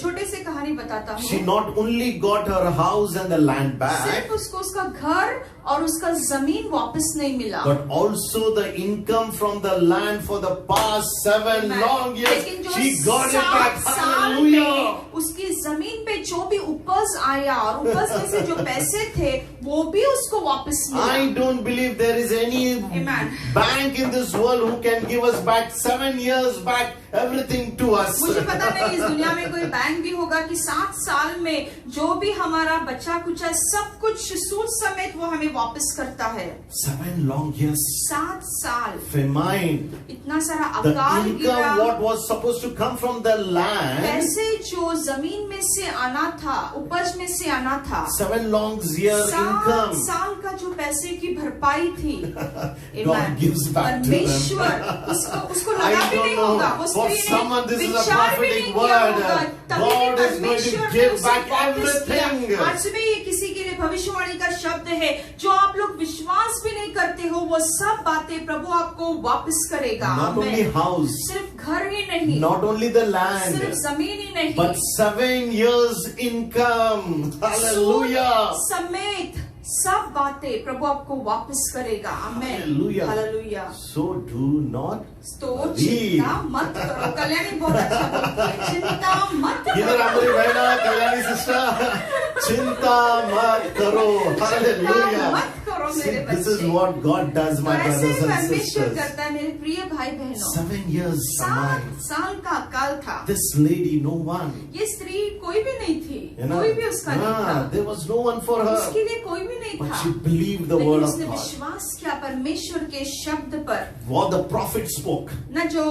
छोटे से कहानी बताता she हूँ। not only got her house and the land back, सिर्फ उसको उसका घर और उसका जमीन वापस नहीं मिला, but also the income from the land for the past 7 long years. लेकिन जो She got it 7 back. साल Hallelujah. में उसकी जमीन पे जो भी उपज आया और उपज में से जो पैसे थे वो भी उसको वापस मिला। I don't believe there is any Amen. bank in this world who can give us back 7 years back everything to us. मुझे पता नहीं इस दुनिया में कोई बैंक भी होगा कि 7 साल में जो भी हमारा बचा कुचा सब कुछ सूद समेत वो हमें वापस करता है। 7 long years. 7 साल Famine. इतना सारा The अकाल गिरा, income what was supposed to come from the land. पैसे जो जमीन में से आना था, उपज में से आना था, 7 long year 7 income. साल का जो पैसे की भरपाई थी, God gives back to them. परमेश्वर उसको I लगा भी don't नहीं know. होगा, वो For स्त्री someone ने this is a विचार भी prophetic नहीं किया word. होगा, तभी भी God is going to परमेश्वर ने give उसे back वापस किया। everything. आज सुबह ये किसी के लिए भविष्यवाणी का शब्द है, जो आप लोग विश्वास भी नहीं करते हो वो सब बातें प्रभु आपको वापस करेगा। Not only आमीन। house, सिर्फ घर ही नहीं, not only the सिर्फ land, जमीन ही नहीं, but 7 years income. Hallelujah. सूद समेत सब बातें प्रभु आपको वापस करेगा। आमीन। Hallelujah. Hallelujah. So do not तो worry. चिंता मत करो। कल्याणी बहुत अच्छा बोलती है, चिंता मत इधर करो। हमारी बहना कल्याणी सिस्टर, चिंता मत करो। Hallelujah. मत करो See, मेरे this is बच्चे। what God does, तो my ऐसे brothers and परमेश्वर sisters. करता है मेरे प्रिय भाई बहनों। 7 years 7 survived. साल का अकाल था। This lady, no one. ये स्त्री कोई भी नहीं थी, You know, कोई भी उसका नहीं था, there was no one for her. उसके लिए कोई भी नहीं But था, she believed the लेकिन word of उसने God. विश्वास किया परमेश्वर के शब्द पर। What the prophet spoke. न जो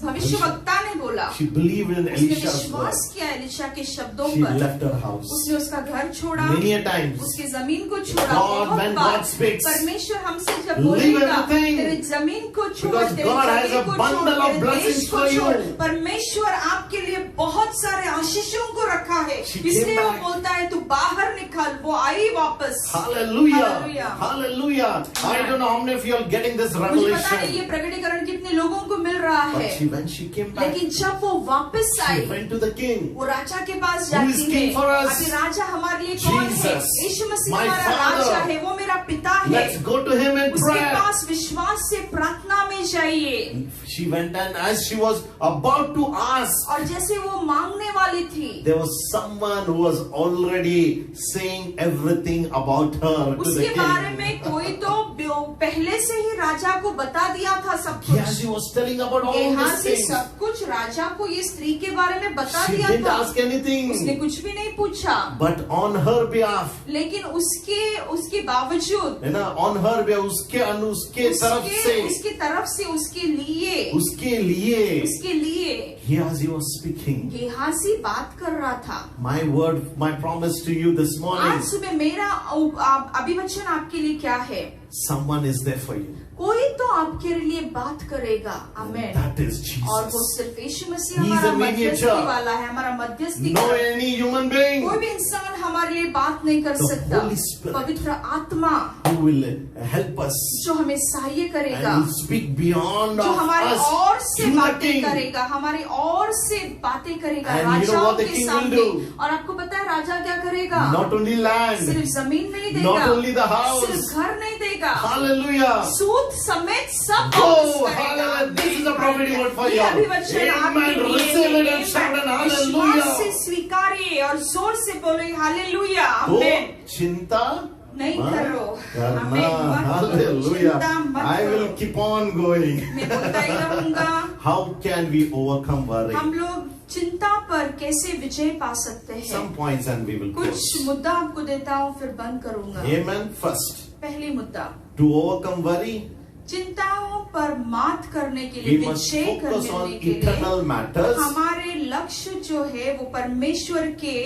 भविष्यवक्ता ने बोला, She believed in उसने Elisha's word. विश्वास किया एलिशा के शब्दों She पर। left her house. उसने उसका घर छोड़ा, Many a times. उसकी जमीन को छोड़ा। God, बहुत when बार God speaks, परमेश्वर हमसे जब leave बोलेगा everything. तेरे जमीन को छोड़, Because तेरे God has जगह a को bundle छोड़, of तेरे blessings देश को for you. छोड़, परमेश्वर आपके लिए बहुत सारे आशीषों को रखा है, She came इसलिए वो back. बोलता है तू बाहर निकल, वो आई वापस। Hallelujah. Hallelujah. Hallelujah. I don't know how many of you are getting this मुझे पता नहीं revelation. ये प्रकटीकरण कितने लोगों को मिल रहा है, But when she came back, लेकिन जब वो वापस she I, went to the king. वो राजा के पास Who is जाती king है। for us? अभी राजा हमारे लिए कौन है? Jesus, यीशु मसीह my हमारा Father. राजा है, वो मेरा पिता है। Let's go to him in उसके prayer. पास विश्वास से प्रार्थना में जाइए। She went, and as she was about to ask, और जैसे वो मांगने वाली थी, there was someone who was already saying everything about her to the उसके बारे king. में कोई तो पहले से ही राजा को बता दिया था सब कुछ। Gehazi was telling about all यहाँ these से things. सब कुछ राजा को ये स्त्री के बारे में बता She दिया didn't था। ask anything. उसने कुछ भी नहीं पूछा, But on her behalf, लेकिन उसके बावजूद है ना, on her behalf, उसके तरफ से, उसके तरफ से उसके लिए, उसके लिए Gehazi was speaking. गेहाजी बात कर रहा था। My word, my promise to you this morning, आज सुबह मेरा अभिवचन आपके लिए क्या है? someone is there for you. कोई तो आपके लिए बात करेगा। आमेन। That is और वो Jesus. सिर्फ यीशु मसीह He is हमारा a mediator. मध्यस्थी वाला है, हमारा मध्यस्थी। No any human being कोई भी इंसान हमारे लिए बात नहीं कर The सकता। Holy Spirit. पवित्र आत्मा who will help us जो हमें सहाय करेगा, and will speak beyond जो of हमारे us और से to the बातें king. करेगा, हमारे और से बातें करेगा And you know राजाओं what the के king will सामने। do? और आपको पता है राजा क्या करेगा? Not only land, सिर्फ जमीन नहीं देगा, not only the house. सिर्फ घर नहीं देगा, hallelujah. सूद समेत सब Oh, वापस करेगा। hallelujah. This is a prophetic word for ये you. अभिवचन आपके Amen. लिए Receive it है। and shout an विश्वास से hallelujah. स्वीकारिए और जोर से बोले हालेलुया। तो आमेन। चिंता नहीं करो। करना, आमेन। मत करो। hallelujah. चिंता मत I will करो। keep on going. मैं बोलता ही रहूंगा। How can we overcome worry? हम लोग चिंता पर कैसे विजय पा सकते हैं? Some points and we will कुछ close. मुद्दा आपको देता हूँ, फिर बंद करूंगा। Amen. First, पहली मुद्दा, to overcome worry, चिंताओं पर मात करने के लिए, we must Vijay focus on करने के लिए eternal matters. हमारे लक्ष्य जो है वो परमेश्वर के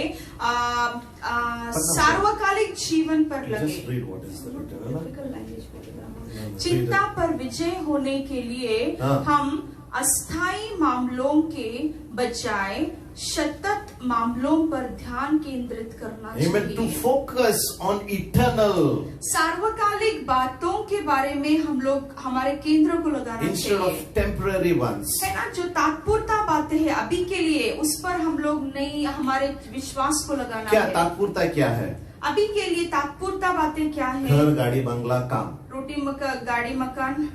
सार्वकालिक जीवन पर लगे। Just read what is the written, है ना? Difficult language बोल रहा हूँ। चिंता पर विजय होने के लिए हाँ। हम अस्थायी मामलों के बजाय सतत मामलों पर ध्यान केंद्रित करना Amen. To चाहिए। focus on eternal सार्वकालिक बातों के बारे में हम लोग हमारे केंद्र को लगाना instead चाहिए, of temporary ones. है ना। जो तात्पुरता बातें हैं अभी के लिए, उस पर हम लोग नहीं, हमारे विश्वास को लगाना क्या है। तात्पुरता क्या है? अभी के लिए तात्पुरता बातें क्या है? घर, गाड़ी, बंगला, काम, रोटी गाड़ी मकान,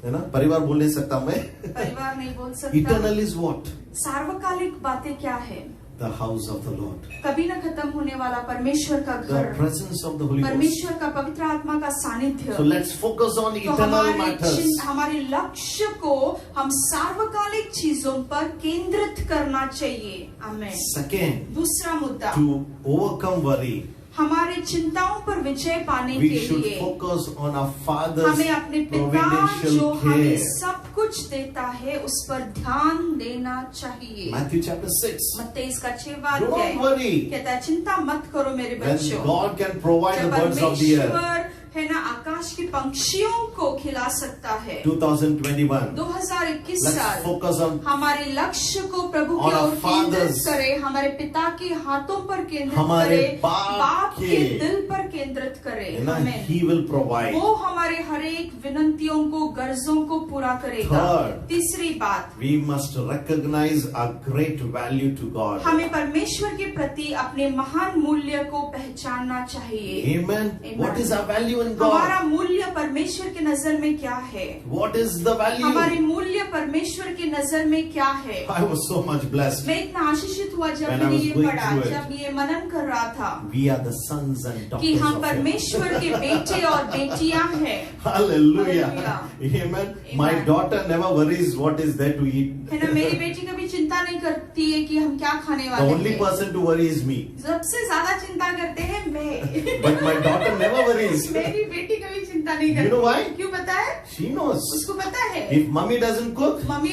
है ना? परिवार बोल नहीं सकता मैं. परिवार नहीं बोल सकता। Eternal is what? सार्वकालिक बातें क्या है? The house of the Lord. कभी न खत्म होने वाला परमेश्वर का The घर, presence of the Holy Ghost. परमेश्वर का पवित्र आत्मा का सानिध्य। So let's focus on तो eternal matters. हमारे लक्ष्य को हम सार्वकालिक चीजों पर केंद्रित करना चाहिए। आमेन। Second, दूसरा मुद्दा, to overcome worry, हमारे चिंताओं पर विजय पाने we के should लिए focus on our Father's हमें अपने पिता providential जो हमें care. सब कुछ देता है उस पर ध्यान देना चाहिए। Matthew chapter 6. मत्ती इसका 6वां Don't अध्याय worry. कहता है चिंता मत करो मेरे When बच्चों। God can provide the जब birds of the air. परमेश्वर है ना आकाश के पंछियों को खिला सकता है। 2021. 2021 Let's साल focus on हमारे लक्ष्य को प्रभु On की our ओर केंद्रित fathers. करे, हमारे पिता के हाथों पर केंद्रित हमारे करे, बाप के के दिल पर केंद्रित करे। ना, आमेन। He will provide. वो हमारे हर एक विनंतियों को, गर्जों को पूरा करेगा। Third. तीसरी बात, We must recognize our great value to God. हमें परमेश्वर के प्रति अपने महान मूल्य को पहचानना चाहिए। Amen. Amen. What is our value in हमारा God? मूल्य परमेश्वर के नजर में क्या है? What is the value? हमारे मूल्य परमेश्वर की नजर में क्या है? I was so much blessed. मैं इतना आशीषित हुआ जब When I मैंने was ये going पढ़ा, through it. जब ये मनन कर रहा था We are the sons and कि daughters हम of Him. परमेश्वर के बेटे और बेटियां हैं। Hallelujah. Hallelujah. Amen. My Amen. daughter never worries what is there to eat. है ना, मेरी बेटी कभी चिंता नहीं करती है कि हम क्या खाने The वाले only हैं। person to worry is me. सबसे ज्यादा चिंता करते हैं मैं। But my daughter never worries. मेरी बेटी कभी चिंता नहीं करती। You know why? क्यों पता है? She knows. उसको पता है If mommy doesn't cook, mummy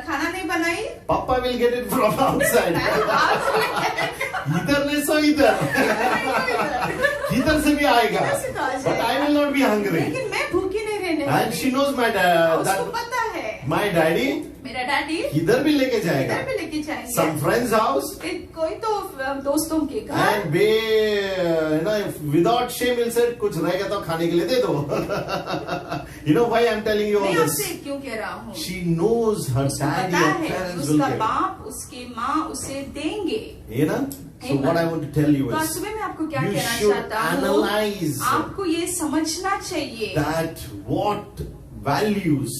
खाना नहीं बनाई, Papa will get it from outside. इधर नहीं सो इधर. He इधर से भी आएगा, इधर से तो आ जाएगा। but I will not be hungry. लेकिन मैं भूखी नहीं रहने And वाली। she knows my उसको dad, पता है my daddy मेरा डैडी इधर भी लेके इधर जाएगा, भी लेके जाएंगे। some friend's house, कोई तो दोस्तों के घर। and without shame will say कुछ रहेगा तो खाने के लिए दे दो. You know why I'm telling you all मैं this? आपसे क्यों कह रहा हूँ? She knows her उसको daddy पता and है parents will उसका give. बाप उसकी माँ उसे देंगे। You know? So what I want to tell you तो आज is, सुबह मैं आपको क्या you कहना should चाहता हूँ? analyze आपको ये समझना चाहिए that what values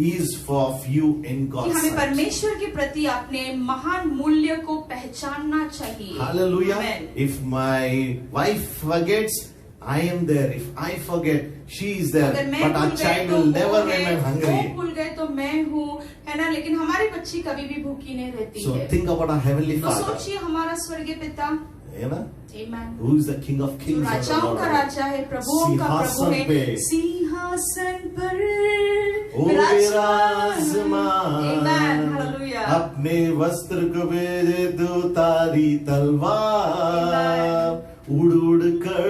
is for you in कि God's हमें sight. परमेश्वर के प्रति अपने महान मूल्य को पहचानना चाहिए। Hallelujah. Amen. If my wife forgets, I am there. If I forget, she is there. अगर मैं But our भूल गए child तो will वो never है, remain वो hungry. भूल गए तो मैं हूँ, है ना? लेकिन हमारी बच्ची कभी भी भूखी नहीं रहती So है। think about our heavenly तो Father. सोचिए हमारा स्वर्गीय पिता, You know? Amen, Who is the King of जो Kings and the राजाओं Lord का of राजा है, प्रभुओं का प्रभु सिंहासन है, पे सिंहासन पर ओ विराजमान Amen, hallelujah. अपने वस्त्र को भेजे दो तारी तलवार उड़ उड़ कर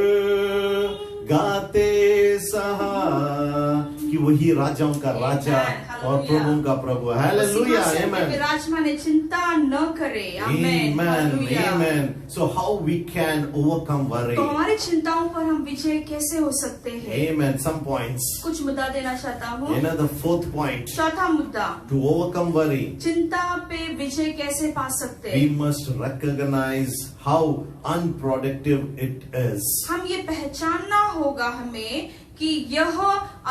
गाते सहा कि वही राजाओं का राजा Amen, और hallelujah. प्रभुओं का प्रभु. हालेलुया. सिंहासन पे आमेन. विराजमान है, चिंता न करे। आमेन, Amen. Hallelujah. Amen. So how we can overcome worry? तो हमारी चिंताओं पर हम विजय कैसे हो सकते हैं? Amen. Some points. कुछ मुद्दा देना चाहता हूँ। You know the fourth point. चौथा मुद्दा, To overcome worry, चिंता पे विजय कैसे पा सकते we हैं? must recognize how unproductive it is. हम ये पहचानना होगा हमें कि यह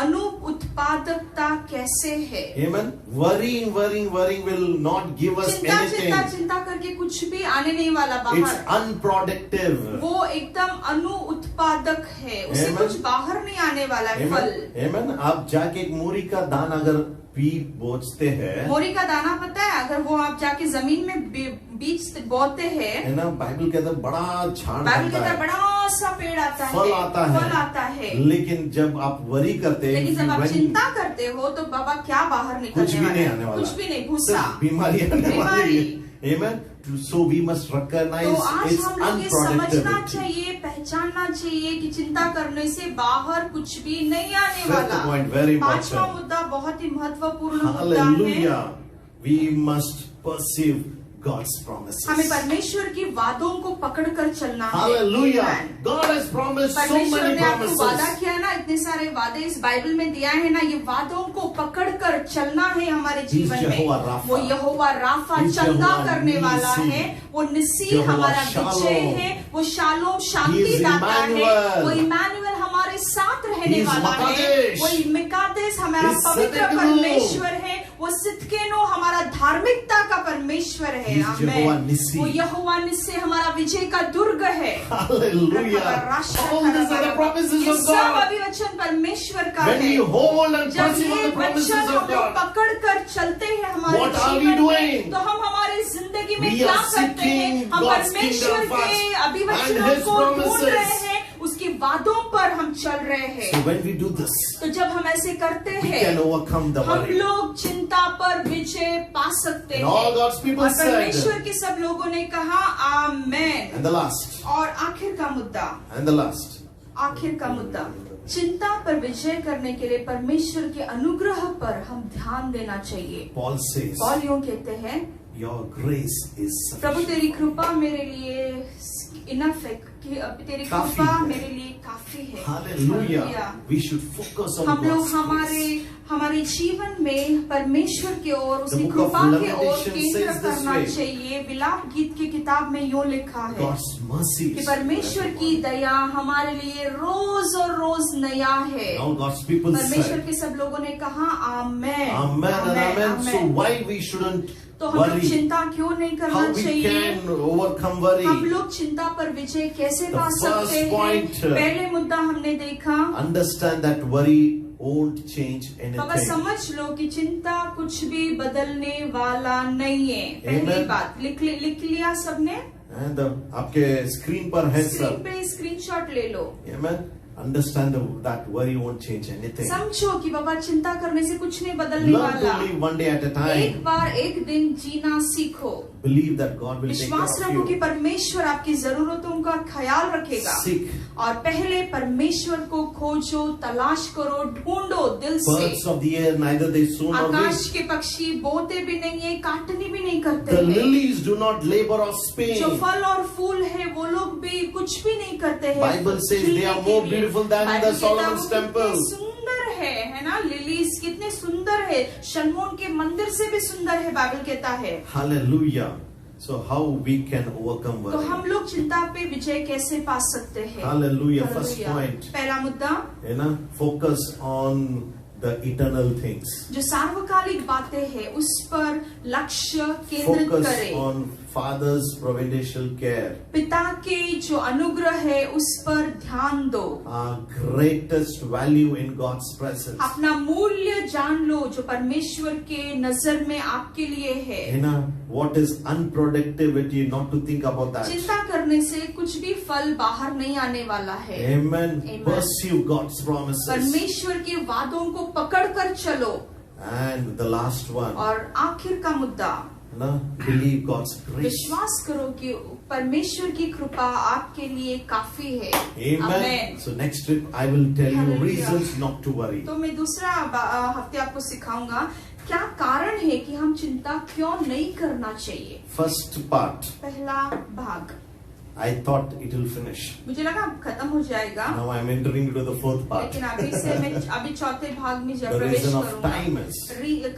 अनुत्पादकता कैसे है। Amen. Worrying will not give us चिंता anything. चिंता करके कुछ भी आने नहीं वाला It's बाहर। unproductive. वो एकदम अनुत्पादक है, उसे Amen. कुछ बाहर नहीं आने वाला है फल। Amen. Amen. आप जाके एक मूरी का दाना अगर बोचते हैं, मोरी का दाना पता है, अगर वो आप जाके जमीन में बीज बोते हैं, है ना, बाइबल कहता है बड़ा झाड़ बाइबल के बनता अंदर है, बड़ा सा पेड़ आता है, फल आता है, फल आता है। लेकिन जब आप वरी करते हैं, लेकिन जब आप when- चिंता करते हो तो बाबा क्या बाहर कुछ निकलने भी वाला नहीं है? आने वाला, कुछ भी नहीं, भूसा, सिर्फ बीमारी आने वाली बीमारी। है. Amen. So we must recognize तो आज its हम लोग ये समझना unproductivity. चाहिए, पहचानना चाहिए कि चिंता करने से बाहर कुछ भी नहीं आने Fifth वाला। point, very important. पांचवा मुद्दा बहुत ही महत्वपूर्ण मुद्दा है। Hallelujah. We must perceive God's promises. हमें परमेश्वर की वादों को पकड़कर चलना है। Hallelujah. Amen. God has promised so परमेश्वर many ने आपको वादा promises. किया ना, इतने सारे वादे इस बाइबल में दिया है ना, ये वादों को पकड़कर चलना है हमारे जीवन में। यहोवा राफा। वो यहोवा राफा He's चंगा यहोवा करने वाला निसी। है, वो निसी यहोवा हमारा शालोम। विजय है, वो शालोम शांति He is दाता है, Emmanuel। वो इमानुएल हमारे साथ रहने He is वाला है, मकादेश। वो मिकादेश हमारा He is पवित्र सिदकिनो। परमेश्वर है, वो सिदकिनो हमारा धार्मिकता का परमेश्वर है। He is यहोवा आमेन। निसी। वो यहोवा निसी हमारा विजय का दुर्ग है। Hallelujah. All these are the promises ये of सब God. अभिवचन परमेश्वर का When है। we hold and जब pursue ये the promises वचन of हम लोग God, पकड़ कर चलते हैं हमारे What are we जीवन doing? में, तो हम हमारी जिंदगी में We क्या are करते हैं? seeking हम God's परमेश्वर kingdom के first अभिवचनों and His को ढूंढ promises. रहे हैं, उसके वादों पर हम चल रहे हैं। so when we do this, तो जब हम ऐसे करते we हैं, can overcome the हम worry. लोग चिंता पर विजय पा सकते And हैं। all God's people और said, परमेश्वर के सब लोगों ने कहा आमेन। and the last, और आखिर का मुद्दा, and the last, आखिर का मुद्दा, चिंता पर विजय करने के लिए परमेश्वर के अनुग्रह पर हम ध्यान देना चाहिए। Paul says, पौल यूं कहते हैं, your grace is Prabhu sufficient. तेरी कृपा मेरे लिए इनफ है, कि तेरी काफी कृपा है। मेरे लिए काफी है। Hallelujah. Hallelujah. We should focus on हम लोग God's grace. हमारे जीवन में परमेश्वर की ओर, उसकी book of कृपा की ओर Lamentation केंद्र says this करना way. चाहिए। विलाप गीत की किताब में यूं लिखा है God's mercy कि is परमेश्वर की दया हमारे लिए रोज और रोज नया है। Now God's people परमेश्वर said, के सब लोगों ने कहा आमेन, Amen and Amen. So why we shouldn't तो हम लोग worry? चिंता क्यों नहीं करना How we चाहिए? can overcome हम worry? लोग चिंता पर विजय कैसे The पा first सकते हैं? point, पहले मुद्दा हमने देखा, Understand that worry won't change Baba anything. समझ लो कि चिंता कुछ भी बदलने वाला नहीं है। पहली Amen. बात लिख लिया सबने? And आपके स्क्रीन पर है स्क्रीन सब. पे स्क्रीनशॉट ले लो। Amen. Understand that worry won't change anything. समझो कि बाबा चिंता करने से कुछ नहीं बदलने Learn वाला। to live one day at a एक time. बार एक दिन जीना सीखो। believe that God will take विश्वास care रखो of कि you. परमेश्वर आपकी जरूरतों का ख्याल रखेगा। Seek. और पहले परमेश्वर को खोजो, तलाश करो, ढूंढो दिल से। Birds of the air, neither they sow nor Akash reap. के पक्षी बोते भी नहीं है, काटने भी नहीं करते The हैं। lilies do not labor or spin. जो फल और फूल है वो लोग भी कुछ भी नहीं करते हैं। Bible says they are more beautiful than the Solomon's temple. सुंदर है ना? लिलीज कितने सुंदर है, शलमोन के मंदिर से भी सुंदर है, बाइबल कहता है। Hallelujah. So how we can overcome तो worry? हम लोग चिंता पे विजय कैसे पा सकते हैं? Hallelujah. First Hallelujah. point. पहला मुद्दा, Focus on the eternal things. जो सार्वकालिक बातें हैं उस पर लक्ष्य केंद्रित Focus करें। on Father's providential care. पिता के जो अनुग्रह है उस पर ध्यान दो। Our greatest value in God's presence. अपना मूल्य जान लो जो परमेश्वर के नजर में आपके लिए है। What is unproductivity? Not to think about that. चिंता करने से कुछ भी फल बाहर नहीं आने वाला है। Amen. Amen. Pursue God's promises. परमेश्वर के वादों को पकड़ कर चलो। And the last one. और आखिर का मुद्दा, Believe God's grace. विश्वास करो कि परमेश्वर की कृपा आपके लिए काफी है। Amen. Amen. So next trip I will tell you Hallelujah. reasons not to worry. तो मैं दूसरा हफ्ते आपको सिखाऊंगा क्या कारण है कि हम चिंता क्यों नहीं करना चाहिए। First part. पहला भाग, I thought it will finish. मुझे लगा अब खत्म हो जाएगा, Now I am entering into the fourth part. लेकिन अभी से मैं अभी चौथे भाग में जब The प्रवेश reason of करूंगा। time is.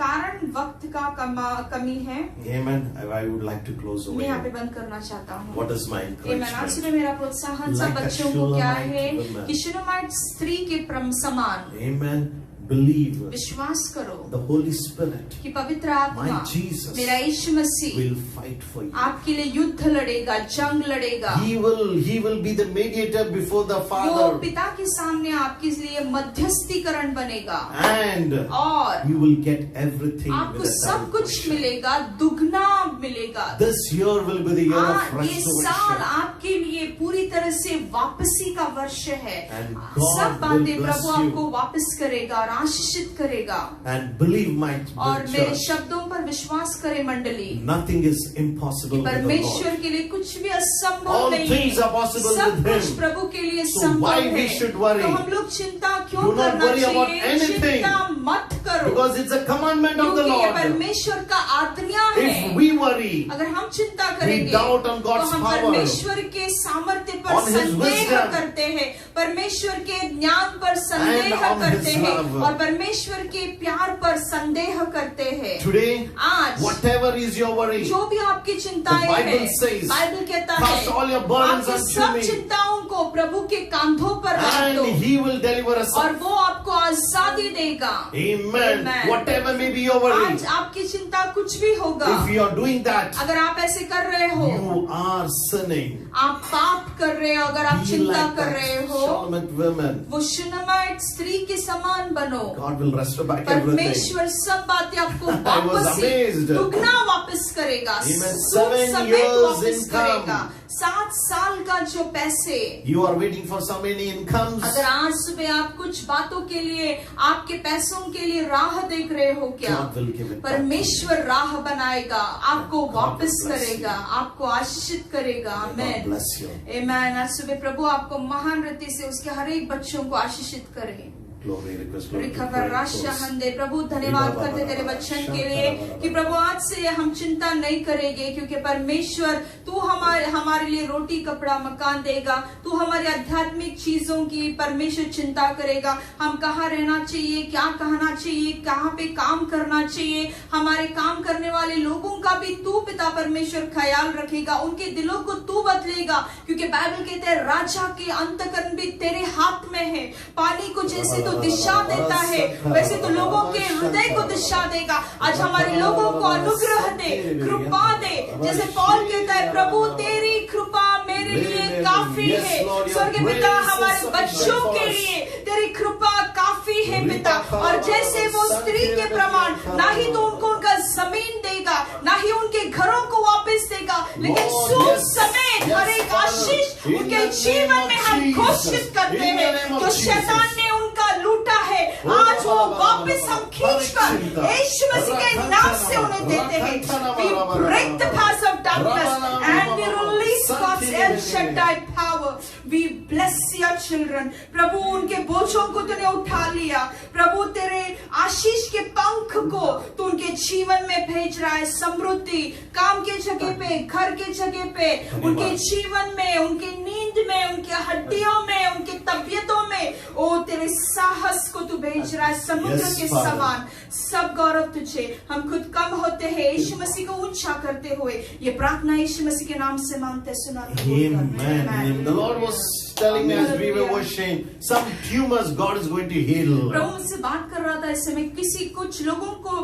कारण वक्त का कमी है। Amen. I would like to close over मैं यहाँ पे here. बंद करना चाहता हूँ। What is my आज encouragement? सुबह मेरा प्रोत्साहन सब Like a बच्चों को क्या Shulamite है woman. कि शुनामाइट स्त्री के समान Amen. Believe विश्वास करो the Holy Spirit कि पवित्र आत्मा, My Jesus मेरा यीशु मसीह will fight for you. आपके लिए युद्ध लड़ेगा, जंग लड़ेगा। He will be the mediator before the वो Father, पिता के सामने आपके लिए मध्यस्थीकरण बनेगा and और you will get everything आपको with a सब double कुछ portion. मिलेगा, दुगना मिलेगा। This year will be the year of ये साल restoration. आपके लिए पूरी तरह से वापसी का वर्ष है। And God सब will बातें bless प्रभु you. आपको वापस करेगा और आशीषित करेगा। And believe my और मेरे church, शब्दों पर विश्वास करे मंडली, nothing is impossible with the परमेश्वर Lord. के लिए कुछ भी असंभव All नहीं things है। are possible सब with कुछ Him. प्रभु के लिए So संभव why है। we should worry? तो हम लोग चिंता क्यों Do not करना worry about चाहिए? anything. चिंता मत करो, Because it's a commandment of the क्योंकि ये Lord. परमेश्वर का आज्ञा है। If we worry, अगर हम चिंता करेंगे doubt on तो God's हम power, परमेश्वर के सामर्थ्य पर on His संदेह wisdom, करते हैं, परमेश्वर के ज्ञान पर संदेह and on करते His हैं love. और परमेश्वर के प्यार पर संदेह करते हैं। today, आज whatever is your worry, जो भी आपकी चिंताएं The Bible हैं, says, बाइबल कहता cast है all your burdens आपकी unto सब me. चिंताओं को प्रभु के कांधों पर रख दो and He will deliver us. और वो आपको आजादी देगा। Amen. Amen. Whatever may be your worry, आज आपकी चिंता कुछ भी होगा, if you are doing that, अगर आप ऐसे कर रहे हो, you are sinning. आप पाप कर रहे हो, अगर आप Be चिंता like कर that रहे हो, Shulamite women. वो शुनामाइट स्त्री के समान बनो। God will restore back everything. परमेश्वर सब बातें आपको I was वापस amazed. दुगना वापस करेगा, Amen. सूद 7 समेत years वापस income. करेगा। 7 साल का जो पैसे, You are waiting for so many incomes. अगर आज सुबह आप कुछ बातों के लिए, आपके पैसों के लिए राह देख रहे हो क्या, God will give it back. परमेश्वर राह बनाएगा, आपको God वापस will bless करेगा, you. आपको आशीषित करेगा। God amen, bless you. आमेन। आज सुबह प्रभु आपको महान रीति से उसके हर एक बच्चों को आशीषित करे। Glory, request, Lord, to रिखबर pray, Rasha close. हंदे प्रभु धन्यवाद करते तेरे वचन के लिए कि प्रभु आज से हम चिंता नहीं करेंगे, क्योंकि परमेश्वर तू हमारे लिए रोटी कपड़ा मकान देगा। तू हमारी आध्यात्मिक चीजों की परमेश्वर चिंता करेगा। हम कहाँ रहना चाहिए, क्या कहना चाहिए, कहाँ पे काम करना चाहिए, हमारे काम करने वाले लोगों का भी तू पिता परमेश्वर ख्याल रखेगा, उनके दिलों को तू बदलेगा, क्योंकि बाइबल कहते हैं राजा के अंतकरण भी तेरे हाथ में है। पानी को जैसे तो दिशा देता है, वैसे तो लोगों के हृदय को दिशा देगा। आज हमारे लोगों को अनुग्रह दे, कृपा दे, जैसे पौल कहता है प्रभु तेरी कृपा मेरे लिए काफी है। स्वर्गीय पिता हमारे बच्चों के लिए तेरी कृपा काफी है पिता। और जैसे वो स्त्री के प्रमाण, ना ही तो उनको उनका जमीन देगा, ना ही उनके घरों को वापस देगा, लेकिन सूद समेत हर एक आशीष उनके जीवन में हम घोषित करते हैं। जो शैतान ने उनका लूटा है, आज वो वापस हम खींचकर यीशु मसीह के नाम से उन्हें देते हैं। We break the powers of darkness and we release God's El Shaddai power. We bless your children. प्रभु उनके बोझों को तूने उठा लिया, प्रभु तेरे आशीष के पंख को तू उनके जीवन में भेज रहा है। समृद्धि काम के जगह पे, घर के जगह पे, उनके जीवन में, उनके नींद में, उनके हड्डियों में, उनके तबियतों में, ओ तेरे साहस को तू भेज रहा है। समुद्र के समान सब गौरव तुझे। हम खुद कम होते हैं, यीशु मसीह को ऊंचा करते हुए ये प्रार्थना यीशु मसीह के नाम से मांगते सुनाते। Amen. The Lord was telling me as we were worshiping, some tumors God is going to heal. प्रभु मुझसे बात कर रहा था इस समय, किसी कुछ लोगों को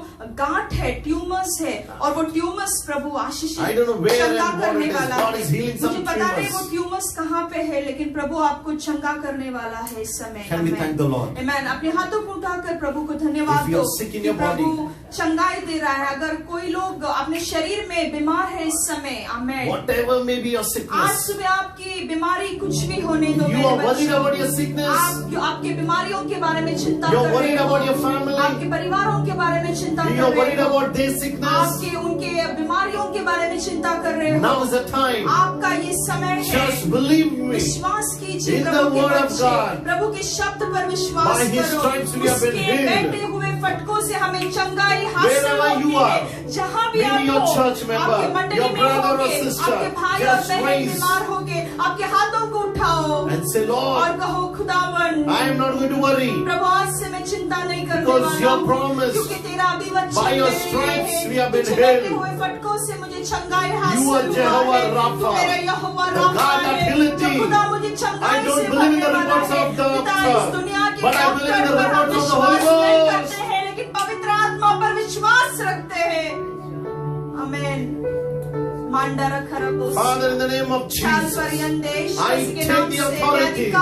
गांठ है, ट्यूमर्स है, और वो tumours Prabhu Ashish I don't know where and चंगा what करने it is. वाला God है। is healing some मुझे पता नहीं वो tumors. ट्यूमर्स कहाँ पे है, लेकिन प्रभु आपको चंगा करने वाला है इस समय। Can we thank the Lord? Amen. अपने हाथों को उठाकर प्रभु को धन्यवाद If you दो are sick in कि your body, प्रभु चंगाई दे रहा है। अगर कोई लोग अपने शरीर में बीमार है इस समय, आमेन, whatever may be your आज sickness, सुबह आपकी बीमारी कुछ भी होने दो। you मेरे are worried बच्चों, about your sickness, आपकी बीमारियों के बारे में चिंता you are कर worried रहे about your हो, family, आपके परिवारों के बारे में चिंता you कर are रहे worried हो, about their sickness, आपके उनके बीमारियों के बारे में चिंता कर रहे हो। now is the time. आपका ये समय है, Just believe me. विश्वास कीजिए In the प्रभु के word of बच्चे, God. प्रभु के शब्द पर विश्वास By his करो। stripes we have been उसके healed. बैठे हुए फटकों से हमें चंगाई हासिल Wherever you होगी are, है। जहाँ भी maybe आप your हो, church member, आपके मंडली your में brother or होगे, sister, आपके भाई और just बहन raise बीमार होगे, आपके हाथों को उठाओ and say, और Lord, कहो खुदावन, I am not going to worry. प्रभु आज से मैं चिंता नहीं करने Because वाला your हूँ, promise, क्योंकि तेरा अभी वचन by your है, stripes we have been तुझे बैठे healed. हुए फटकों से मुझे चंगाई हासिल You are हुआ Jehovah है। Rapha, तू मेरा यहोवा the राफा God that है, healeth जो thee. खुदा मुझे I चंगाई don't से believe in the भरने वाला reports है। of the पिता, इस doctor, दुनिया के but I believe in the doctor पर हम reports of the Holy विश्वास नहीं Ghost. करते हैं, लेकिन पवित्र आत्मा पर विश्वास रखते हैं। आमेन। मांडा खरबोस, Father, in the name of Jesus, I take the authority. I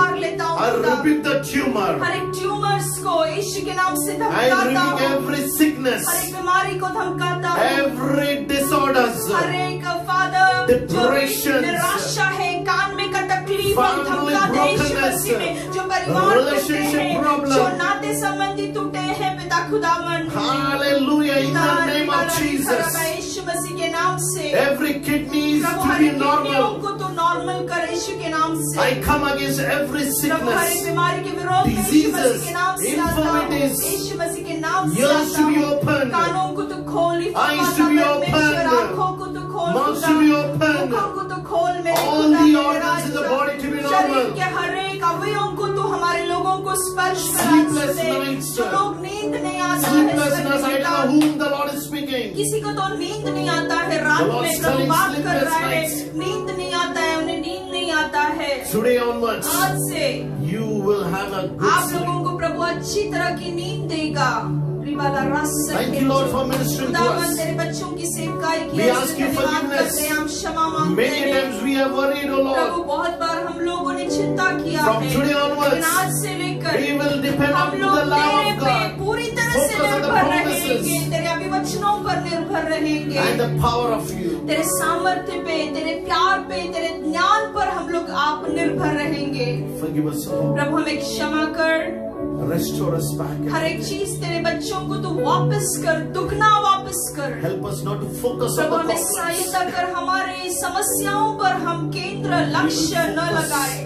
rebuke the tumor. हर एक ट्यूमर्स को यीशु के नाम से I धमकाता rebuke हूँ, every sickness, हर एक बीमारी को धमकाता हूँ, every disorders, हर एक फादर जो Depressions, निराशा है, कान में का तकलीफ हम family धमका दे यीशु brokenness, मसीह में, जो परिवार टूटे relationship हैं, problem. जो नाते संबंधी टूटे हैं, पिता खुदावन, Hallelujah, in the name of Jesus. यीशु मसीह के नाम से Every kidney is Prabhu to her be एक किडनियों normal. को तो नॉर्मल कर यीशु के नाम से। I come against every प्रभु हर एक sickness, बीमारी के विरोध में यीशु मसीह के नाम से आता हूँ, infirmities, यीशु मसीह के नाम से ears आता to be हूँ, opened, कानों को तो खोल, eyes to be opened, आंखों को तो खोल, mouths to be opened, मुखों को तो खोल मेरे all खुदा, the मेरे organs in the Raja. body to be शरीर normal. के हर एक अवयवों को तो हमारे लोगों को स्पर्श करा Sleepless दे। nights, जो लोग नींद नहीं आता है, Sleeplessness, I don't पिता, know whom the Lord is speaking. किसी को तो नींद नहीं आता है, रात The Lord में is प्रभु telling बात कर sleepless रहा है, nights. नींद नहीं आता है, उन्हें नींद नहीं आता है। Today onwards, आज से you will have a good आप sleep. लोगों को प्रभु अच्छी तरह की नींद देगा। Thank you, Lord, for ministering to खुदावन us. तेरे बच्चों की सेवकाई की We है, ask you धन्यवाद forgiveness. करते हैं, हम क्षमा मांगते Many हैं। times we have worried, O Prabhu Lord. बहुत बार हम लोगों ने चिंता किया From है, today onwards, लेकिन आज से लेकर We will depend हम on लोग the love तेरे of पे God. पूरी तरह से Focus on the निर्भर promises. रहेंगे, तेरे अभिवचनों पर निर्भर रहेंगे, And the power of you. तेरे सामर्थ्य पे, तेरे प्यार पे, तेरे ज्ञान पर हम लोग आप निर्भर रहेंगे। Forgive us, O Lord. प्रभु हमें क्षमा कर, Restore us back. हर एक चीज तेरे बच्चों को तू वापस कर, दुगना वापस कर। Help us not to focus on Prabhu the हमें problems. सहायता कर, हमारे समस्याओं पर हम केंद्र लक्ष्य न लगाए,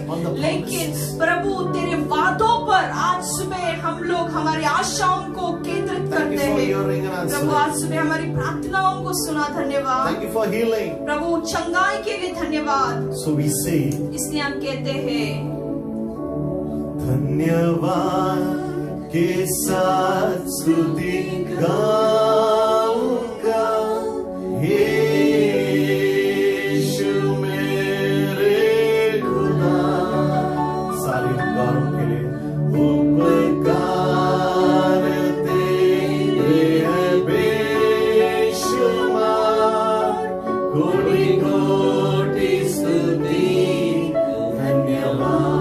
लेकिन प्रभु तेरे वादों पर आज सुबह हम लोग हमारी आशाओं को केंद्रित Thank you करते for हैं। hearing and Prabhu answering. आज सुबह हमारी प्रार्थनाओं को सुना, धन्यवाद। Thank you for healing. प्रभु चंगाई के लिए धन्यवाद। So we say, इसलिए हम कहते हैं धन्यवाद के साथ स्तुति गाऊंगा, हे यीशु मेरे खुदा। सारे उपकारों के लिए उपकार तेरे हैं बेशुमार, कोटि कोटि स्तुति धन्यवाद।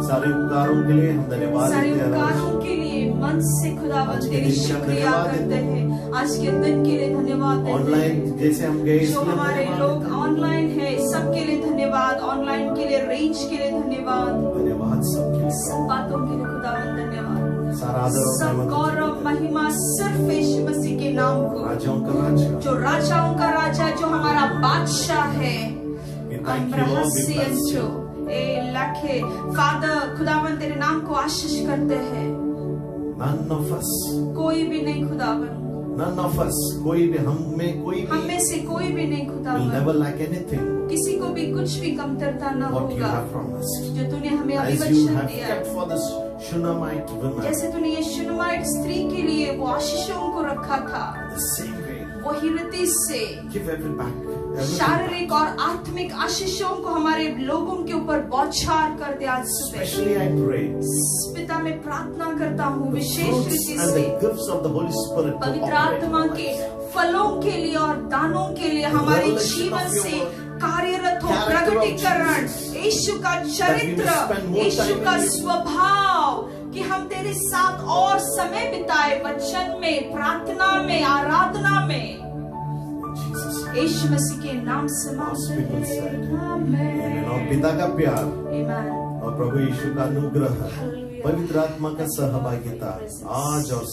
सारे उपकारों के लिए हम धन्यवाद सारे देते हैं। उपकारों के लिए मन से खुदावन आज के तेरी दिन के लिए शुक्रिया धन्यवाद करते देते हैं, आज के दिन के लिए धन्यवाद देते हैं। ऑनलाइन जैसे हम गए जो इसलिए हमारे धन्यवाद लोग देते हैं। ऑनलाइन है सबके लिए धन्यवाद, ऑनलाइन के लिए रेंज के लिए धन्यवाद। धन्यवाद सब के लिए सब बातों के लिए खुदावन धन्यवाद। सारा आदर और सब महिमा गौरव तुझे महिमा सिर्फ यीशु मसीह के नाम को, राजाओं का राजा। जो राजाओं का राजा, जो हमारा बादशाह है। We thank you, Lord, we bless you. Father खुदावन तेरे नाम को आशीष करते हैं। None of us, कोई भी नहीं खुदावन, none of us, कोई भी हम में कोई हम भी में से कोई भी नहीं will खुदावन, never lack anything किसी को भी कुछ भी कमतरता न what you होगा, have promised. जो तूने हमें अभी As you वचन have दिया। kept for this Shunammite woman, जैसे तूने ये शुनामाइट स्त्री के लिए वो आशीषों को रखा था, the same way, वही रीति से give everything back. शारीरिक और आत्मिक आशीषों को हमारे लोगों के ऊपर बौछार कर दे आज सुबह। Especially I pray, पिता मैं प्रार्थना करता हूँ the विशेष fruits रीति and से the gifts of the Holy Spirit to पवित्र operate in आत्मा our के lives. फलों के लिए और दानों के लिए हमारे revelation जीवन of your से word, कार्यरत हो, character of प्रकटीकरण, Jesus, यीशु का that we may चरित्र, spend more यीशु time का in you. स्वभाव, कि हम तेरे साथ और समय बिताए वचन में, प्रार्थना में, आराधना में। In Jesus' name. यीशु मसीह के नाम से God's people said, आमेन। Amen. और पिता का प्यार आमेन। और प्रभु यीशु का अनुग्रह, Hallelujah. पवित्र आत्मा का सहभागिता आज और